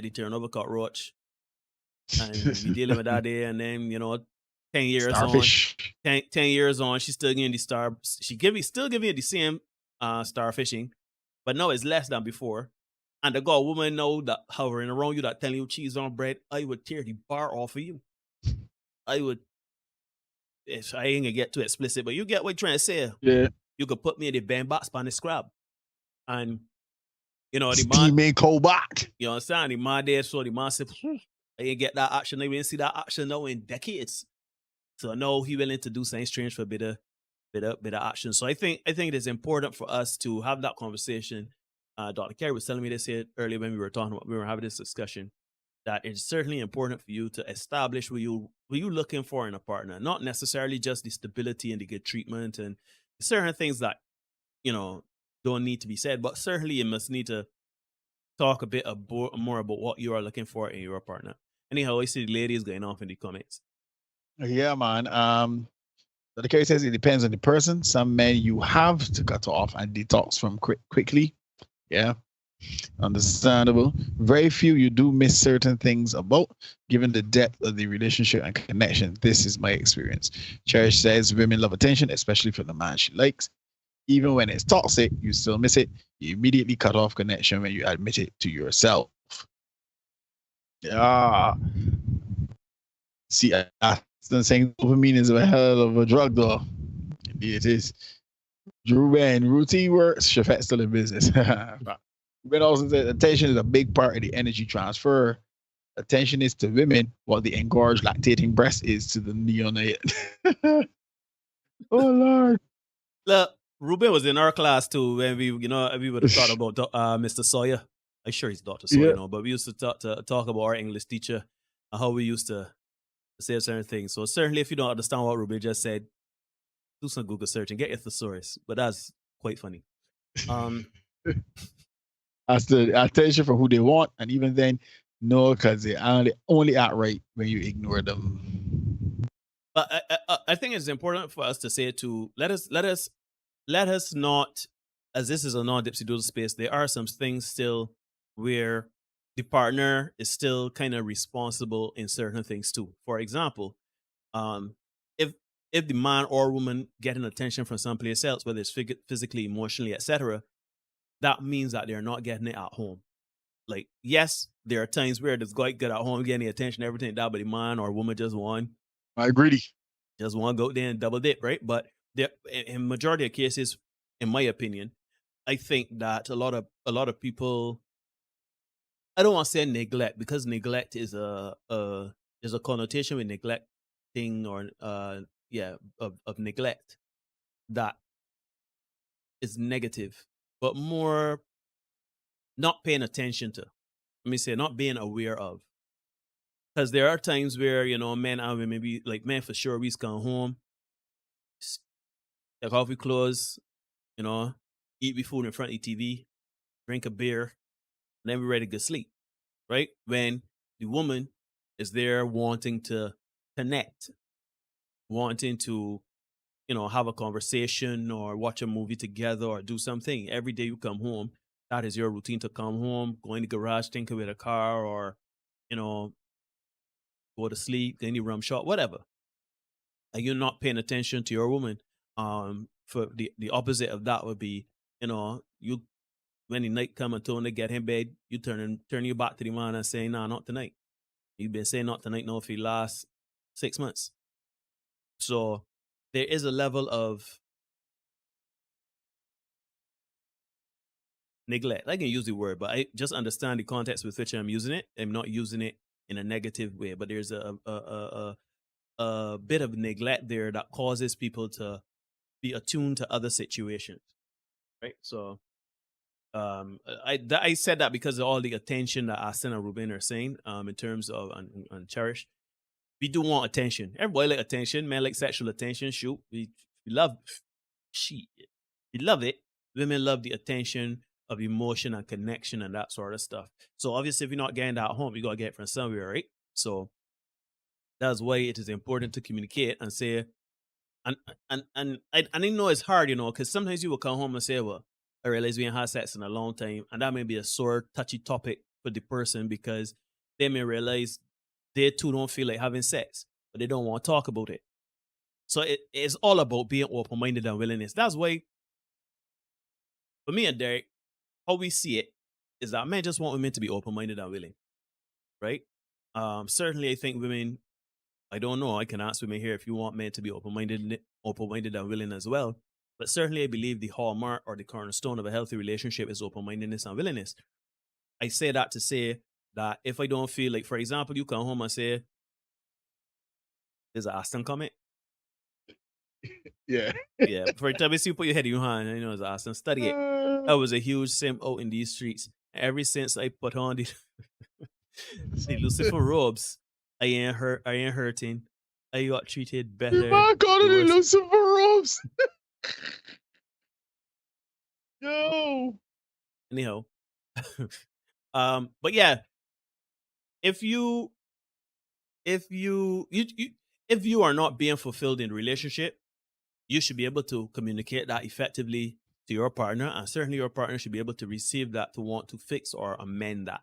the turnover cockroach, and we dealing with that day, and then 10 years Starfish. on. 10 years on, she's still getting the star. Still giving you the same starfishing, but no, it's less than before. And the got a woman know that hovering around you that telling you cheese on bread, I would tear the bar off of you. I would. I ain't gonna get too explicit, but you get what I'm trying to say. Yeah. You could put me in the band box on the scrub. And you know, the Steaming cold back. You understand? The man there, so the man said, I didn't get that action. I didn't see that action now in decades. So no, he willing to do something strange for a bit of action. So I think it is important for us to have that conversation. Dr. Kerry was telling me this here earlier when we were having this discussion, that it's certainly important for you to establish what you looking for in a partner, not necessarily just the stability and the good treatment and certain things that, you know, don't need to be said, but certainly you must need to talk a bit more about what you are looking for in your partner. Anyhow, I see the ladies going off in the comments. Yeah, man. The Kerry says it depends on the person. Some men you have to cut off and detox from quickly. Yeah, understandable. Very few you do miss certain things about, given the depth of the relationship and connection. This is my experience. Cherish says women love attention, especially from the man she likes. Even when it's toxic, you still miss it. You immediately cut off connection when you admit it to yourself. Yeah. See, I'm saying dopamine is a hell of a drug, though. Indeed it is. Drew Ben, routine works. Chafette still in business. Ben also said attention is a big part of the energy transfer. Attention is to women what the engorged lactating breast is to the neonate. Oh Lord. Look, Ruben was in our class too when we would have thought about Mr. Sawyer. I'm sure he's Dr. Sawyer, but we used to talk about our English teacher and how we used to say certain things. So certainly, if you don't understand what Ruben just said, do some Google search and get your thesaurus. But that's quite funny. That's the attention for who they want, and even then, no, because they only act right when you ignore them. But I think it's important for us to say to let us not, as this is a non-dipsy-doodle space, there are some things still where the partner is still kind of responsible in certain things too. For example, if the man or woman getting attention from someplace else, whether it's physically, emotionally, etc., that means that they're not getting it at home. Like, yes, there are times where there's quite good at home getting the attention, everything that, but the man or woman just want. I agree. Just want to go there and double dip, right? But in majority of cases, in my opinion, I think that a lot of people, I don't want to say neglect, because neglect is there's a connotation with neglecting or of neglect that is negative, but more not paying attention to. Let me say not being aware of. Because there are times where, men and women, maybe like men for sure, we come home, take off your clothes, eat your food in front of the TV, drink a beer, and then we're ready to go sleep, right? When the woman is there wanting to connect, wanting to, have a conversation or watch a movie together or do something. Every day you come home, that is your routine to come home, go in the garage, tinker with a car, or, go to sleep, then you rum shot, whatever. And you're not paying attention to your woman. For the opposite of that would be, you when the night come and told to get in bed, you turn your back to the man and say, nah, not tonight. You've been saying not tonight now for the last 6 months. So there is a level of neglect. I can use the word, but I just understand the context with which I'm using it. I'm not using it in a negative way, but there's a bit of neglect there that causes people to be attuned to other situations, right? So I said that because of all the attention that Austin and Ruben are saying in terms of and Cherish. We do want attention. Everybody like attention. Men like sexual attention. Shoot, we love we love it. Women love the attention of emotion and connection and that sort of stuff. So obviously, if you're not getting that at home, you gotta get it from somewhere, right? So that's why it is important to communicate and say, and I know it's hard, because sometimes you will come home and say, well, I realize we ain't had sex in a long time, and that may be a sore, touchy topic for the person because they may realize they too don't feel like having sex, but they don't want to talk about it. So it is all about being open-minded and willingness. That's why, for me and Derek, how we see it is that men just want women to be open-minded and willing, right? Certainly, I think women, I don't know, I can ask women here if you want men to be open-minded and willing as well. But certainly, I believe the hallmark or the cornerstone of a healthy relationship is open-mindedness and willingness. I say that to say that if I don't feel like, for example, you come home and say, there's an Aston comment. Yeah. Yeah. For time you see you put your head in your hand, you know, it's Aston. Study it. I was a huge simp out in these streets. Ever since I put on the Lucifer robes, I ain't hurting. I got treated better. My God, the Lucifer robes. Yo. Anyhow. But yeah, if you are not being fulfilled in the relationship, you should be able to communicate that effectively to your partner, and certainly your partner should be able to receive that to want to fix or amend that.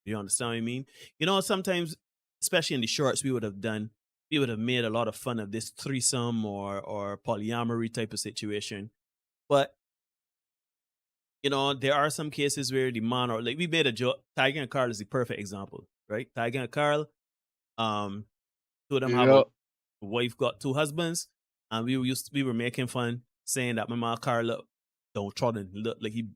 You understand what I mean? You know, sometimes, especially in the shorts we would have made a lot of fun of this threesome or polyamory type of situation. But, you know, there are some cases where the man, or like we made a joke, Tiger and Carl is the perfect example, right? Tiger and Carl, two of them have a wife got two husbands, and we were making fun saying that my man Carl looked downtrodden, looked like he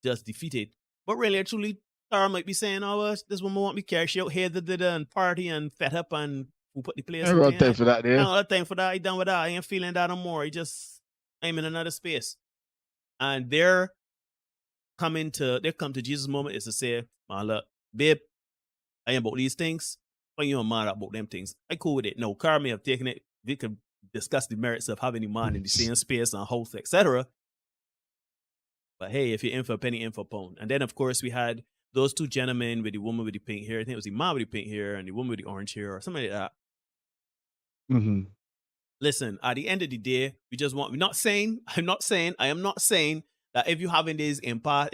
just defeated. But really, actually, Carl might be saying, "Oh, this woman want me carry she out here and party and fed up and who put the place." I got time for that, I don't got time for that. I done with that. I ain't feeling that no more. I'm in another space, and they come to Jesus' moment is to say, "Man, look, babe, I ain't about these things. When you're mad about them things, I cool with it. No, Carl may have taken it. We could discuss the merits of having a man in the same space and house, etc. But hey, if you're in for a penny, in for a pound." And then, of course, we had those two gentlemen with the woman with the pink hair. I think it was the man with the pink hair and the woman with the orange hair or something like that. Mm-hmm. Listen, at the end of the day, I am not saying that if you're having this impasse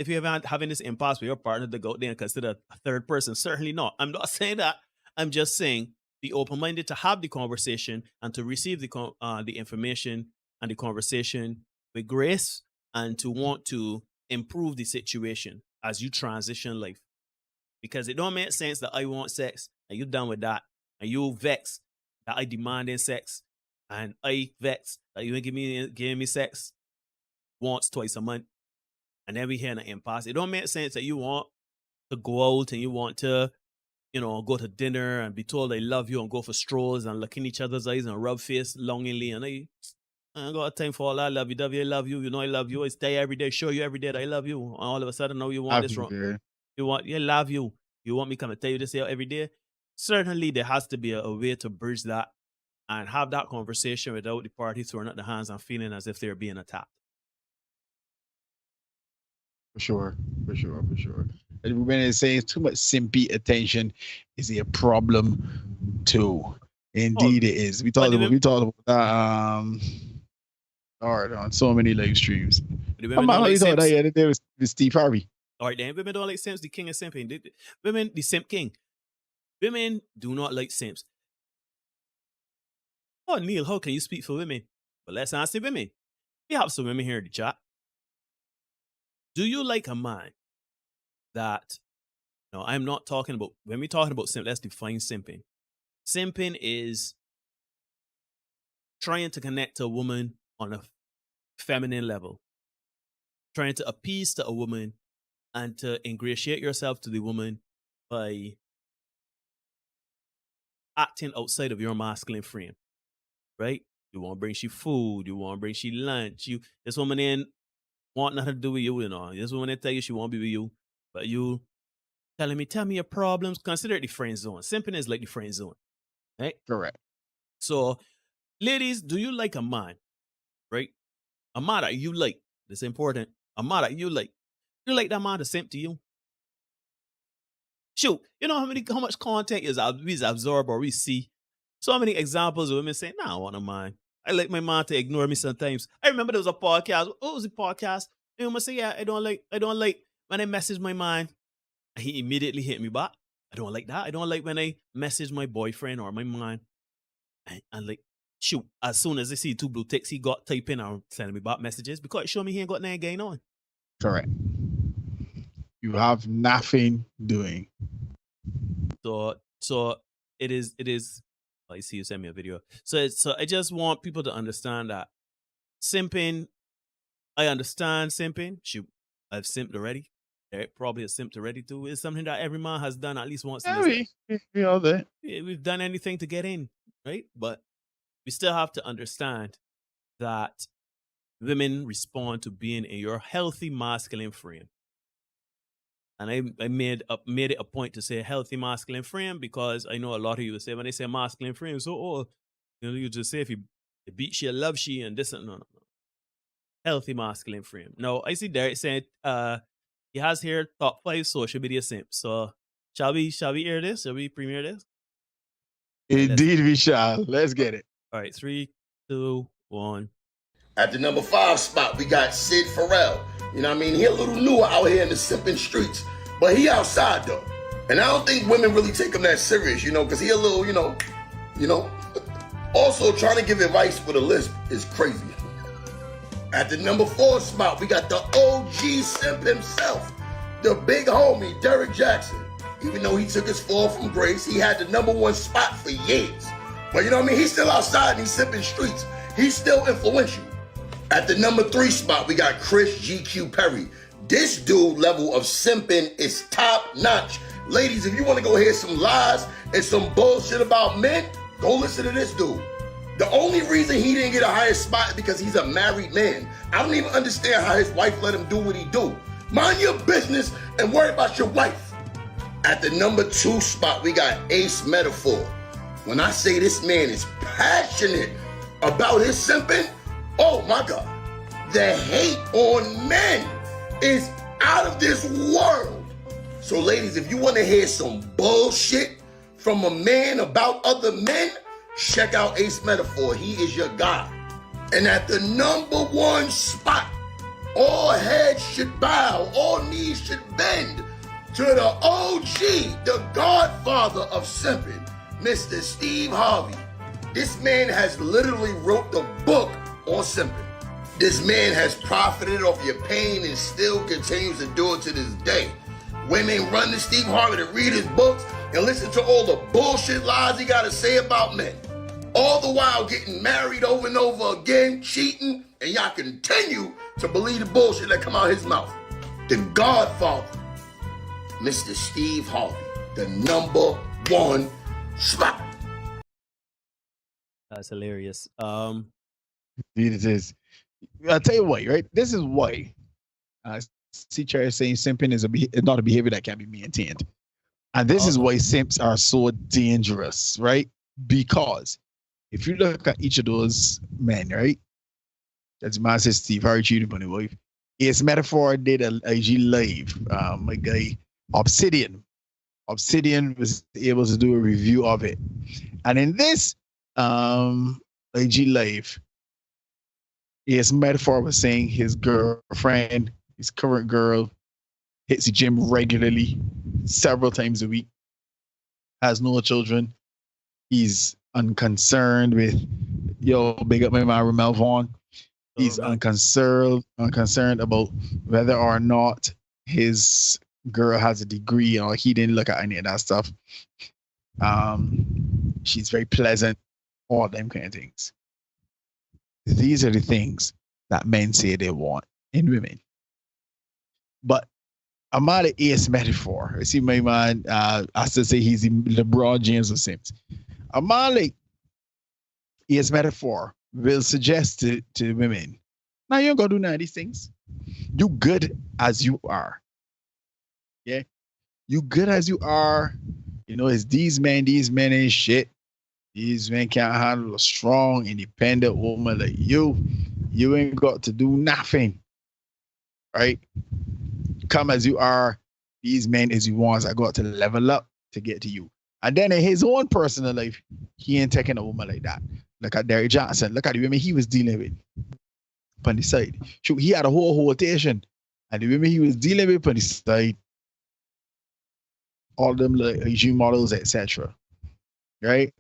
with your partner to go out there and consider a third person, certainly not. I'm not saying that. I'm just saying be open-minded to have the conversation and to receive the information and the conversation with grace and to want to improve the situation as you transition life. Because it don't make sense that I want sex and you done with that and you vex that I demanding sex and I vex that you ain't giving me sex once, twice a month, and then we hear an impasse. It don't make sense that you want to go out and you want to, you know, go to dinner and be told I love you and go for strolls and look in each other's eyes and rub face longingly. And I ain't got time for all that. I love you. You know I love you. I stay every day, show you every day that I love you. And all of a sudden, now you want this wrong. Love you. You want me come and tell you this every day? Certainly, there has to be a way to bridge that and have that conversation without the party throwing up the hands and feeling as if they're being attacked. For sure. And when they say too much simpy attention is a problem too. Indeed, it is. We talked about that. All right, on so many live streams. I'm not talking about that the other day with Steve Harvey. All right, then women don't like simps. The king is simping. Women, the simp king. Women do not like simps. Oh, Neil, how can you speak for women? But let's answer women. We have some women here in the chat. Do you like a man that, no, I'm not talking about, when we're talking about simp, let's define simping. Simping is trying to connect to a woman on a feminine level, trying to appease to a woman and to ingratiate yourself to the woman by acting outside of your masculine frame, right? You want to bring she food, you want to bring she lunch. This woman ain't want nothing to do with you, you know. This woman tell you she won't be with you, but you tell me your problems. Consider it the friend zone. Simping is like the friend zone, right? Correct. So, ladies, do you like a man, right? A man that you like. That's important. A man that you like. You like that man to simp to you? Shoot, you know how much content we absorb or we see? So many examples of women saying, "Nah, I want a man. I like my man to ignore me sometimes." I remember there was a podcast. What was the podcast? And woman say, "Yeah, I don't like when I message my man and he immediately hit me back. I don't like that. I don't like when I message my boyfriend or my man and like shoot, as soon as they see 2 blue ticks, he got typing or sending me bot messages because it show me he ain't got nothing going on. Correct. You have nothing doing. So it is. Oh, you see, you sent me a video. So I just want people to understand that simping. I understand simping. Shoot, I've simped already. Eric probably has simped already too. It's something that every man has done at least once in his life. We all that. We've done anything to get in, right? But we still have to understand that women respond to being in your healthy masculine frame. And I made it a point to say healthy masculine frame because I know a lot of you will say when they say masculine frame, so you just say if you beat she, love she, and this and no. Healthy masculine frame. No, I see Derek saying he has here top 5 social media simps. So shall we air this? Shall we premiere this? Indeed, we shall. Let's get it. All right, 3, 2, 1. At the number 5 spot, we got Sid Pharrell. You know what I mean? He a little newer out here in the simping streets, but he outside though. And I don't think women really take him that serious, you know, because he a little, you know. Also, trying to give advice with a lisp is crazy. At the number 4 spot, we got the OG simp himself, the big homie, Derek Jackson. Even though he took his fall from grace, he had the number 1 spot for years. But you know what I mean? He's still outside and he's simping streets. He's still influential. At the number 3 spot, we got Chris GQ Perry. This dude level of simping is top notch. Ladies, if you want to go hear some lies and some bullshit about men, go listen to this dude. The only reason he didn't get a higher spot is because he's a married man. I don't even understand how his wife let him do what he do. Mind your business and worry about your wife. At the number 2 spot, we got Ace Metaphor. When I say this man is passionate about his simping, oh my God. The hate on men is out of this world. So ladies, if you want to hear some bullshit from a man about other men, check out Ace Metaphor. He is your guy. And at the number 1 spot, all heads should bow, all knees should bend to the OG, the godfather of simping, Mr. Steve Harvey. This man has literally wrote the book on simping. This man has profited off your pain and still continues to do it to this day. Women run to Steve Harvey to read his books and listen to all the bullshit lies he got to say about men. All the while getting married over and over again, cheating, and y'all continue to believe the bullshit that come out of his mouth. The Godfather, Mr. Steve Harvey, the number 1 spot. That's hilarious. It is. I'll tell you why, right? This is why. See, Cherry saying simping is not a behavior that can be maintained. And this is why simps are so dangerous, right? Because if you look at each of those men, right? That's man says Steve Harvey cheated on his wife. Ace Metaphor did a IG live. My guy Obsidian was able to do a review of it. And in this IG live, Ace Metaphor was saying his girlfriend, his current girl, hits the gym regularly, several times a week, has no children. He's unconcerned with, big up my man Ramel Vaughn. He's unconcerned about whether or not his girl has a degree, or he didn't look at any of that stuff. She's very pleasant, all them kind of things. These are the things that men say they want in women. But I'm not an Ace Metaphor. I see my man, I still say he's the LeBron James of Sims. I'm not like Ace Metaphor will suggest to women, now you ain't gonna do none of these things. You good as you are. Yeah? You good as you are. You know, it's these men ain't shit. These men can't handle a strong, independent woman like you. You ain't got to do nothing. Right? Come as you are. These men as you want are got to level up to get to you. And then in his own personal life, he ain't taking a woman like that. Look at Derek Johnson. Look at the women he was dealing with on the side. He had a whole rotation. And the women he was dealing with on the side, all them like IG models, etc. Right?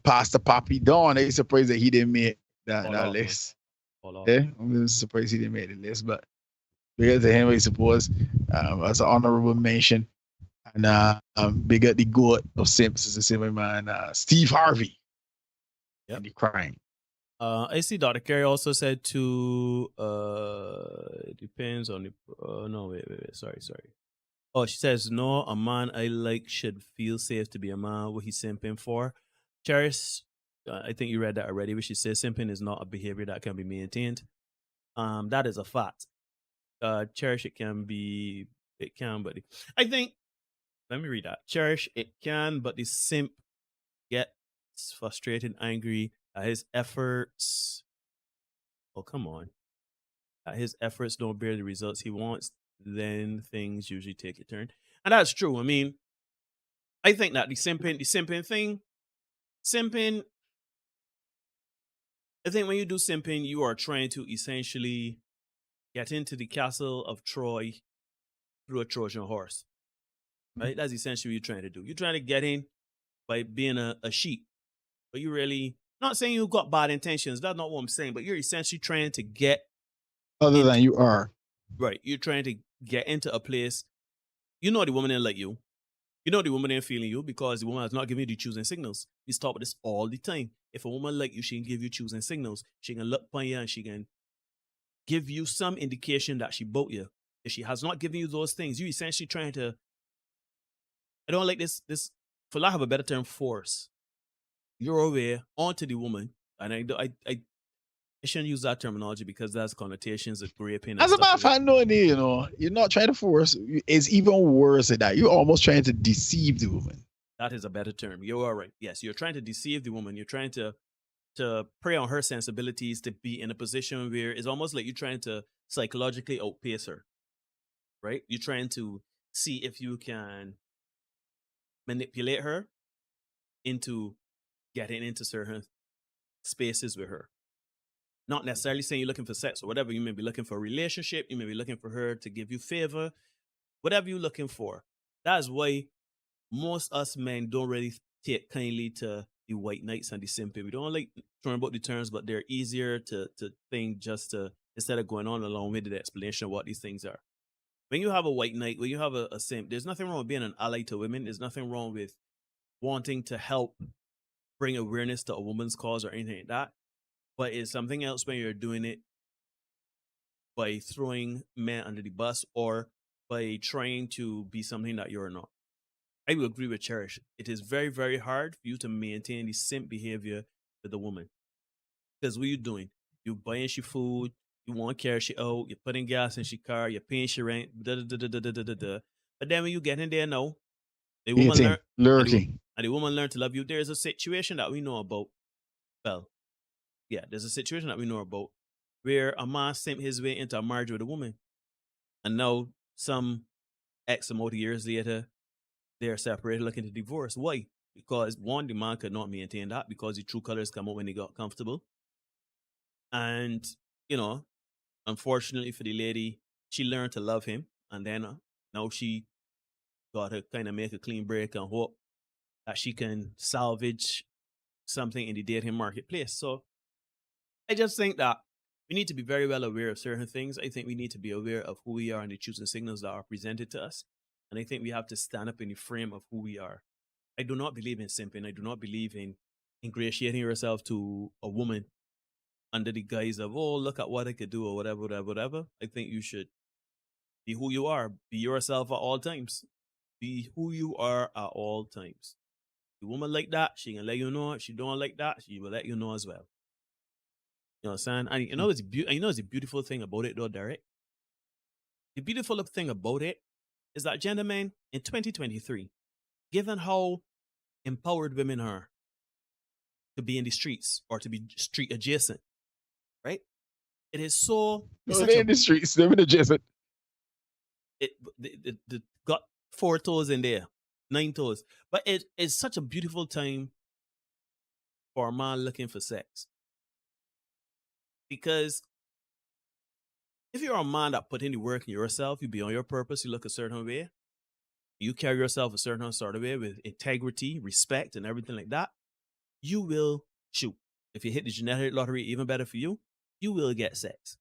Pastor Poppy Dawn. They surprised that he didn't make that list. Yeah, I'm just surprised he didn't make the list, but big to him, I suppose, as an honorable mention. And big up the goat of Simps, is the same man, Steve Harvey. Yep. The crime. I see Dr. Carey also said to it depends on the no wait sorry. Oh, she says no, a man I like should feel safe to be a man what he's simping for. Cherish, I think you read that already, where she says simping is not a behavior that can be maintained. That is a fact. Cherish, it can, but I think, let me read that. Cherish, it can, but the simp gets frustrated, angry at his efforts. Oh, come on. At his efforts don't bear the results he wants, then things usually take a turn. And that's true. I mean, I think that the simping thing, I think when you do simping, you are trying to essentially get into the castle of Troy through a Trojan horse. Right? That's essentially what you're trying to do. You're trying to get in by being a sheep. But you really, not saying you got bad intentions, that's not what I'm saying, but you're essentially trying to get Other than you are. Right. You're trying to get into a place. You know the woman ain't like you. You know the woman ain't feeling you because the woman has not given you the choosing signals. We talk about this all the time. If a woman like you, she can give you choosing signals. She can look upon you and she can give you some indication that she bought you. If she has not given you those things, you essentially trying to, I don't like this, for lack of a better term, force your way onto the woman. And I shouldn't use that terminology because that's connotations of raping. As a matter of fact, no, you know, you're not trying to force. It's even worse than that. You're almost trying to deceive the woman. That is a better term. You are right. Yes, you're trying to deceive the woman. You're trying to prey on her sensibilities to be in a position where it's almost like you're trying to psychologically outpace her, right? You're trying to see if you can manipulate her into getting into certain spaces with her. Not necessarily saying you're looking for sex or whatever. You may be looking for a relationship. You may be looking for her to give you favor. Whatever you're looking for. That's why most us men don't really take kindly to the white knights and the simping. We don't like throwing about the terms, but they're easier to think just to, instead of going on along with the explanation of what these things are. When you have a white knight, when you have a simp, there's nothing wrong with being an ally to women. There's nothing wrong with wanting to help bring awareness to a woman's cause or anything like that. But it's something else when you're doing it by throwing men under the bus or by trying to be something that you're not. I will agree with Cherish. It is very, very hard for you to maintain the simp behavior with a woman. Because what are you doing? You're buying she food, you want to carry she out, you're putting gas in she car, you're paying she rent, But then when you get in there now, the woman learn, and the woman learn to love you. There's a situation that we know about. Well, yeah, there's a situation that we know about where a man simp his way into a marriage with a woman. And now, some X amount of years later, they're separated looking to divorce. Why? Because one, the man could not maintain that because the true colors come out when he got comfortable. And, you know, unfortunately for the lady, she learned to love him. And then now she got to kind of make a clean break and hope that she can salvage something in the dating marketplace. So I just think that we need to be very well aware of certain things. I think we need to be aware of who we are and the choosing signals that are presented to us. And I think we have to stand up in the frame of who we are. I do not believe in simping. I do not believe in ingratiating yourself to a woman under the guise of, oh, look at what I could do or whatever. I think you should be who you are. Be yourself at all times. Be who you are at all times. The woman like that, she can let you know. If she don't like that, she will let you know as well. You know what I'm saying? And you know it's a beautiful thing about it though, Derek. The beautiful thing about it is that gentlemen, in 2023, given how empowered women are to be in the streets or to be street adjacent, right? It is so... No, they're in the streets, they're in adjacent. It got 4 toes in there, 9 toes. But it is such a beautiful time for a man looking for sex. Because if you're a man that put in the work in yourself, you be on your purpose, you look a certain way, you carry yourself a certain sort of way with integrity, respect, and everything like that, you will shoot. If you hit the genetic lottery, even better for you, you will get sex.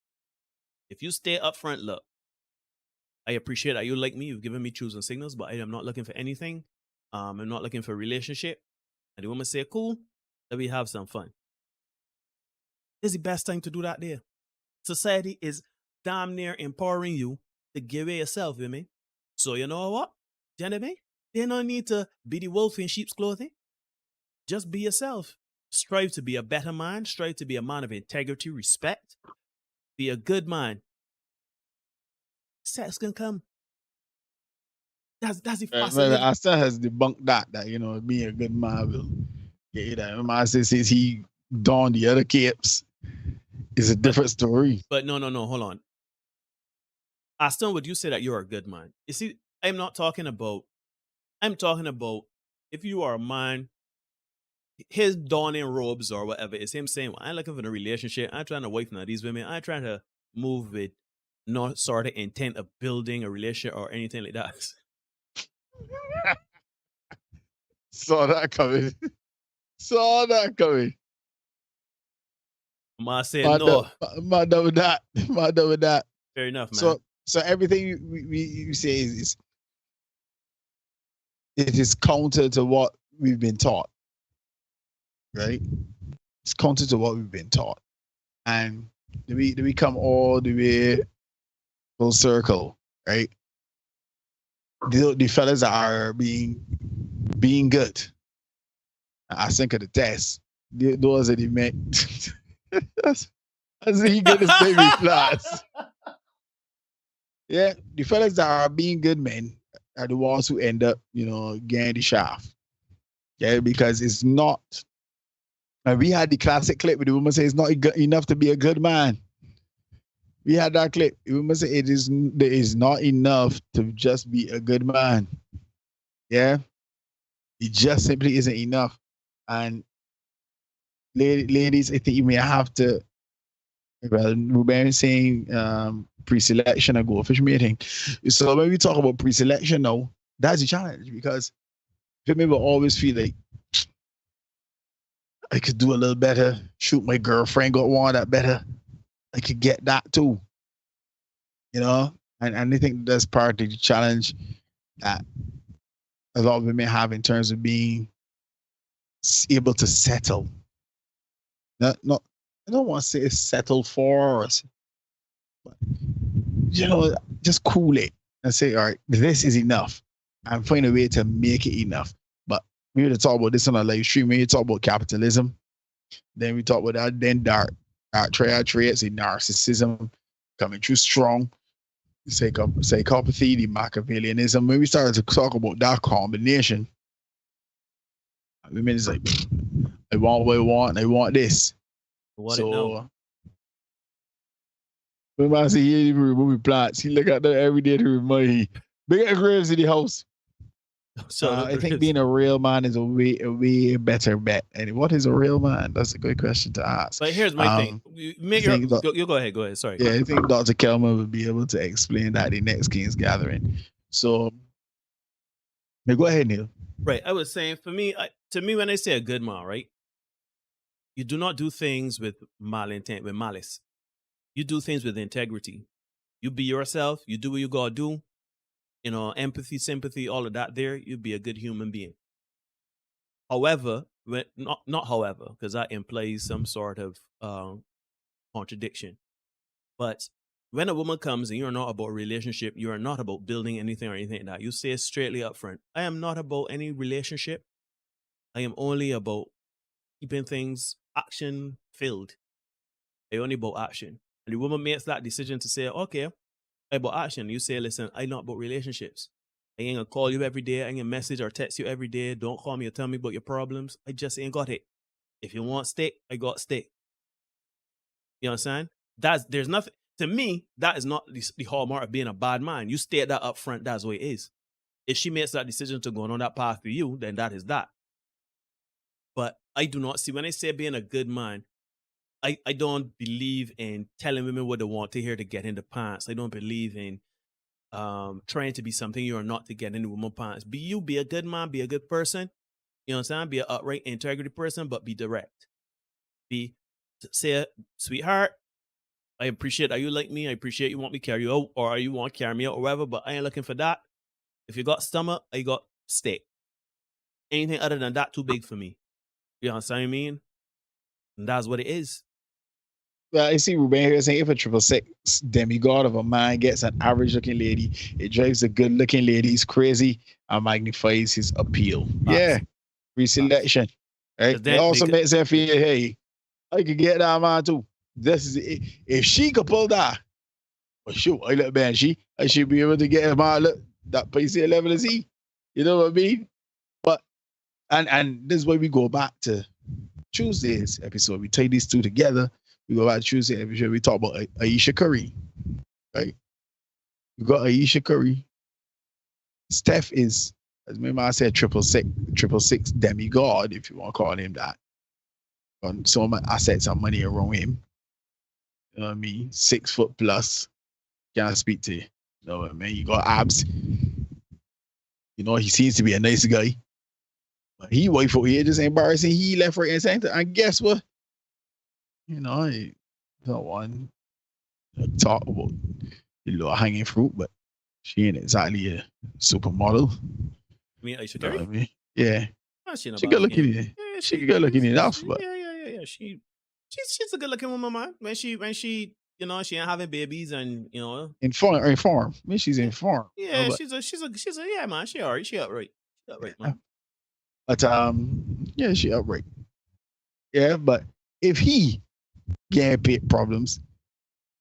If you stay up front, look, I appreciate that you like me. You've given me choosing signals, but I am not looking for anything. I'm not looking for a relationship. And the woman say, cool, let me have some fun. It's the best time to do that there. Society is damn near empowering you to give away yourself, you mean? So you know what, gentlemen? They don't need to be the wolf in sheep's clothing. Just be yourself. Strive to be a better man. Strive to be a man of integrity, respect. Be a good man. Sex can come. That's the fascinating. I still has debunked that being a good man will get you that. My man says since he donned the other capes, it's a different story. But no, hold on. Aston, would you say that you're a good man? You see, I'm talking about if you are a man, his donning robes or whatever, it's him saying, well, I'm looking for a relationship. I'm trying to wife now these women. I'm trying to move with no sort of intent of building a relationship or anything like that. Saw that coming. Ma said no. Ma done with that. Fair enough, man. So everything you say is it is counter to what we've been taught, right? It's counter to what we've been taught, and do we come all the way full circle, right? The fellas are being good. I think of the test. Those are the men. That's the goodest baby class. Yeah, the fellas that are being good men are the ones who end up, getting the shaft. Yeah, because it's not. And we had the classic clip where the woman says it's not enough to be a good man. We had that clip. The woman said there is not enough to just be a good man. Yeah, it just simply isn't enough. And ladies, I think you may have to. Well, Ruben is saying pre-selection and goldfish mating. So when we talk about pre-selection now, that's the challenge because women will always feel like I could do a little better. Shoot, my girlfriend got one that better. I could get that too. And I think that's part of the challenge that a lot of women have in terms of being able to settle. Not I don't want to say settle for us, but just cool it and say, all right, this is enough. And find a way to make it enough. But we were to talk about this on a live stream. We talk about capitalism. Then we talk about that. Then dark traits, the narcissism coming through strong, psychopathy, the Machiavellianism. When we started to talk about that combination, women is like, I want what I want, and I want this. So when I see he remove plants, he look at that every day to remind me. Big graves in the house. So I think being a real man is a way better bet. And what is a real man? That's a good question to ask. But here's my thing. You go ahead. Sorry. Yeah, I think Dr. Kelman would be able to explain that in next King's Gathering. So go ahead, Neil. Right. I was saying to me, when I say a good man, right? You do not do things with malintent, with malice. You do things with integrity. You be yourself. You do what you gotta do. Empathy, sympathy, all of that there. You be a good human being. However, not however, because that implies some sort of contradiction. But when a woman comes and you're not about relationship, you are not about building anything or anything like that. You say straightly up front, I am not about any relationship. I am only about keeping things action filled. I only about action. And the woman makes that decision to say, okay, I about action. You say, listen, I not about relationships. I ain't gonna call you every day. I ain't gonna message or text you every day. Don't call me or tell me about your problems. I just ain't got it. If you want steak, I got steak. You understand? There's nothing, to me, that is not the hallmark of being a bad man. You state that up front, that's what it is. If she makes that decision to go on that path for you, then that is that. But I do not see, when I say being a good man, I don't believe in telling women what they want to hear to get in the pants. I don't believe in trying to be something you are not to get in the woman's pants. Be a good man, be a good person. You know what I'm saying? Be an upright, integrity person, but be direct. Say, sweetheart, I appreciate that you like me. I appreciate you want me to carry you out, or you want to carry me out or whatever, but I ain't looking for that. If you got stomach, I got steak. Anything other than that, too big for me. You know what I mean? And that's what it is. Well, I see Ruben here saying if a 666 demigod of a man gets an average looking lady, it drives the good looking ladies crazy and magnifies his appeal. Yeah. Reselection. Right? It also makes them feel, hey, I could get that man too. This is it. If she could pull that, well, sure, I look man, I should be able to get him out that PC level as he. You know what I mean? But and this is why we go back to Tuesday's episode. We take these two together. We go back to Tuesday episode. We talk about Aisha Curry. Right? We got Aisha Curry. Steph is, as remember I said, 666 demigod, if you want to call him that. On so much assets and money around him. You know what I mean? 6 foot plus. Can't speak to you. You know what I mean? You got abs. You know, he seems to be a nice guy. But he wife out here just embarrassing. He left, right, and center. And guess what? You know, I don't want to talk about the little hanging fruit, but she ain't exactly a supermodel. I mean, Aisha Curry? You know what I mean? Yeah. Oh, she good looking. Yeah, she good looking enough. But yeah. She's a good looking woman, man. When she you know, she ain't having babies and you know. Informed. I mean, she's informed. Yeah, she's a yeah, man. She alright. She upright, man. But yeah, she upright. Yeah, but if he get pit problems,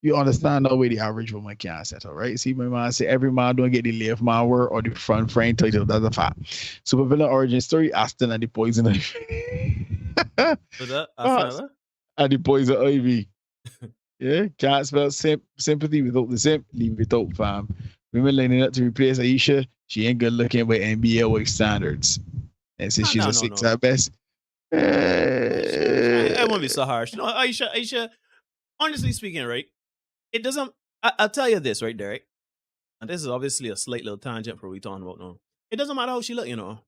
you understand no way the average woman can't settle, right? See, my man say every man don't get the left man word or the front frame title. That's a fact. Supervillain origin story: Aston and the poison ivy. What's that? And the poison ivy. Yeah, can't spell sympathy without the simp. Leave it out, fam. Women lining up to replace Aisha. She ain't good looking by NBA wife standards. And since she's a 6 at best. I won't be so harsh. You know, Aisha, honestly speaking, right? It doesn't, I'll tell you this right there, right? And this is obviously a slight little tangent for what we're talking about now. It doesn't matter how she look, you know.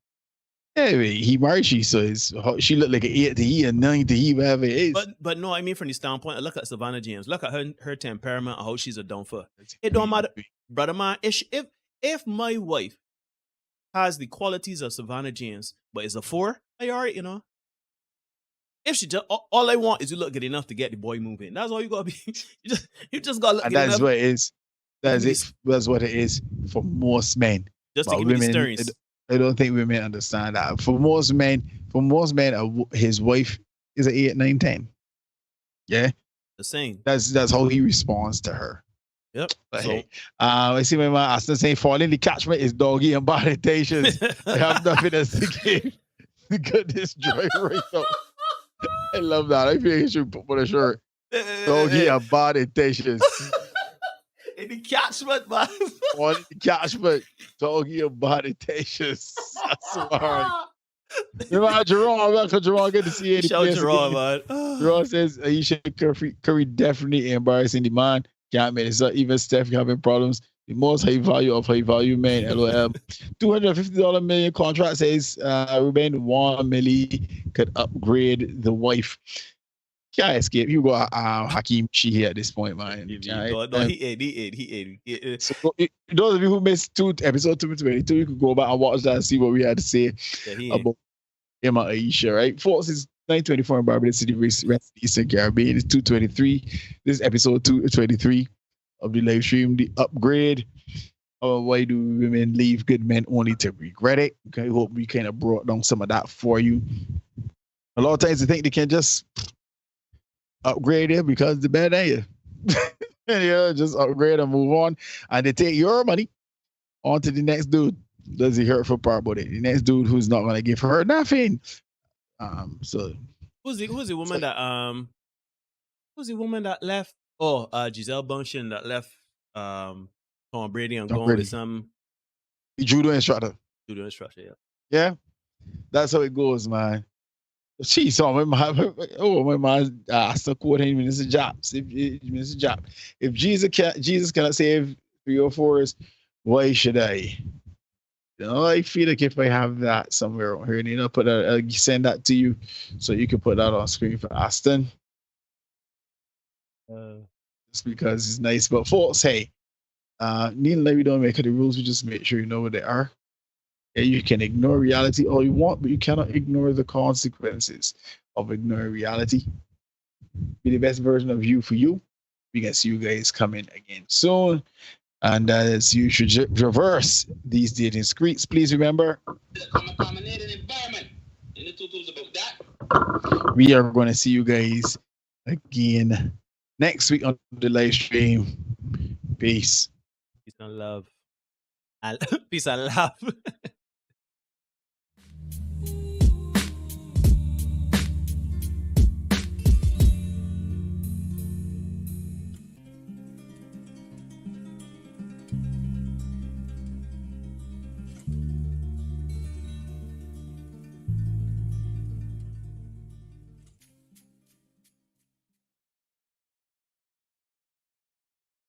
Yeah, he married she, so she looked like an 8 to E, a 9 to E, whatever it is. But no, I mean from the standpoint, look at Savannah James. Look at her temperament and how she's a done for. It don't matter, brother man. If my wife has the qualities of Savannah James, but is a 4, I alright, you know. If she just all I want is you look good enough to get the boy moving. That's all you gotta be. you just gotta look good enough. That's what it is. That's what it is for most men. Just to give me the stirrings. I don't think women understand that. For most men, his wife is an 8, 9, 10. Yeah, the same. That's how he responds to her. Yep. But hey, I see my man Aston saying falling the catchment is doggy and baritations. I have nothing else to give. Goodness joy right now. I love that. I feel he should put a shirt. Doggy and baritations. In the catchment, man. On the catchment. Doggy and baritations. That's smart. Remember Jerome? Welcome, Jerome. Good to see you. Shout Jerome, man. Jerome says Aisha Curry definitely embarrassing the man. Can't make this up. Even Steph having problems. The most high value man. LOL. $250 million contract says Ruben 1 million could upgrade the wife. Can't escape. You got Hakeem Sheehy at this point, man. No, he ate. So, those of you who missed episode 222, you could go back and watch that and see what we had to say about him and Aisha, right? Folks, it's 9:24 in Barbados City, Rest Eastern Caribbean. It's 2:23. This is episode 223 of the live stream, the upgrade. Why do women leave good men only to regret it? Okay, I hope we kind of brought down some of that for you. A lot of times they think they can just upgrade it because the bad ain't you. Yeah, just upgrade and move on. And they take your money on to the next dude. Does he hurt for part about it? The next dude who's not gonna give her nothing. So who's the woman that left? Oh, Giselle Bundchen that left Tom Brady and going with some judo instructor. Yeah. Yeah. That's how it goes, man. She saw my man asked a quote him, Mr. Jobs. If Jesus cannot save 3 or 4s, why should I? You know, I feel like if I have that somewhere on here, you know, send that to you so you can put that on screen for Aston. Just because it's nice. But folks, hey, Neil and we don't make any rules. We just make sure you know what they are. Yeah, you can ignore reality all you want, but you cannot ignore the consequences of ignoring reality. Be the best version of you for you. We can see you guys coming again soon. And as you should reverse these dating streets, please remember. We are going to see you guys again next week on the live stream. Peace. Peace and love. Peace and love.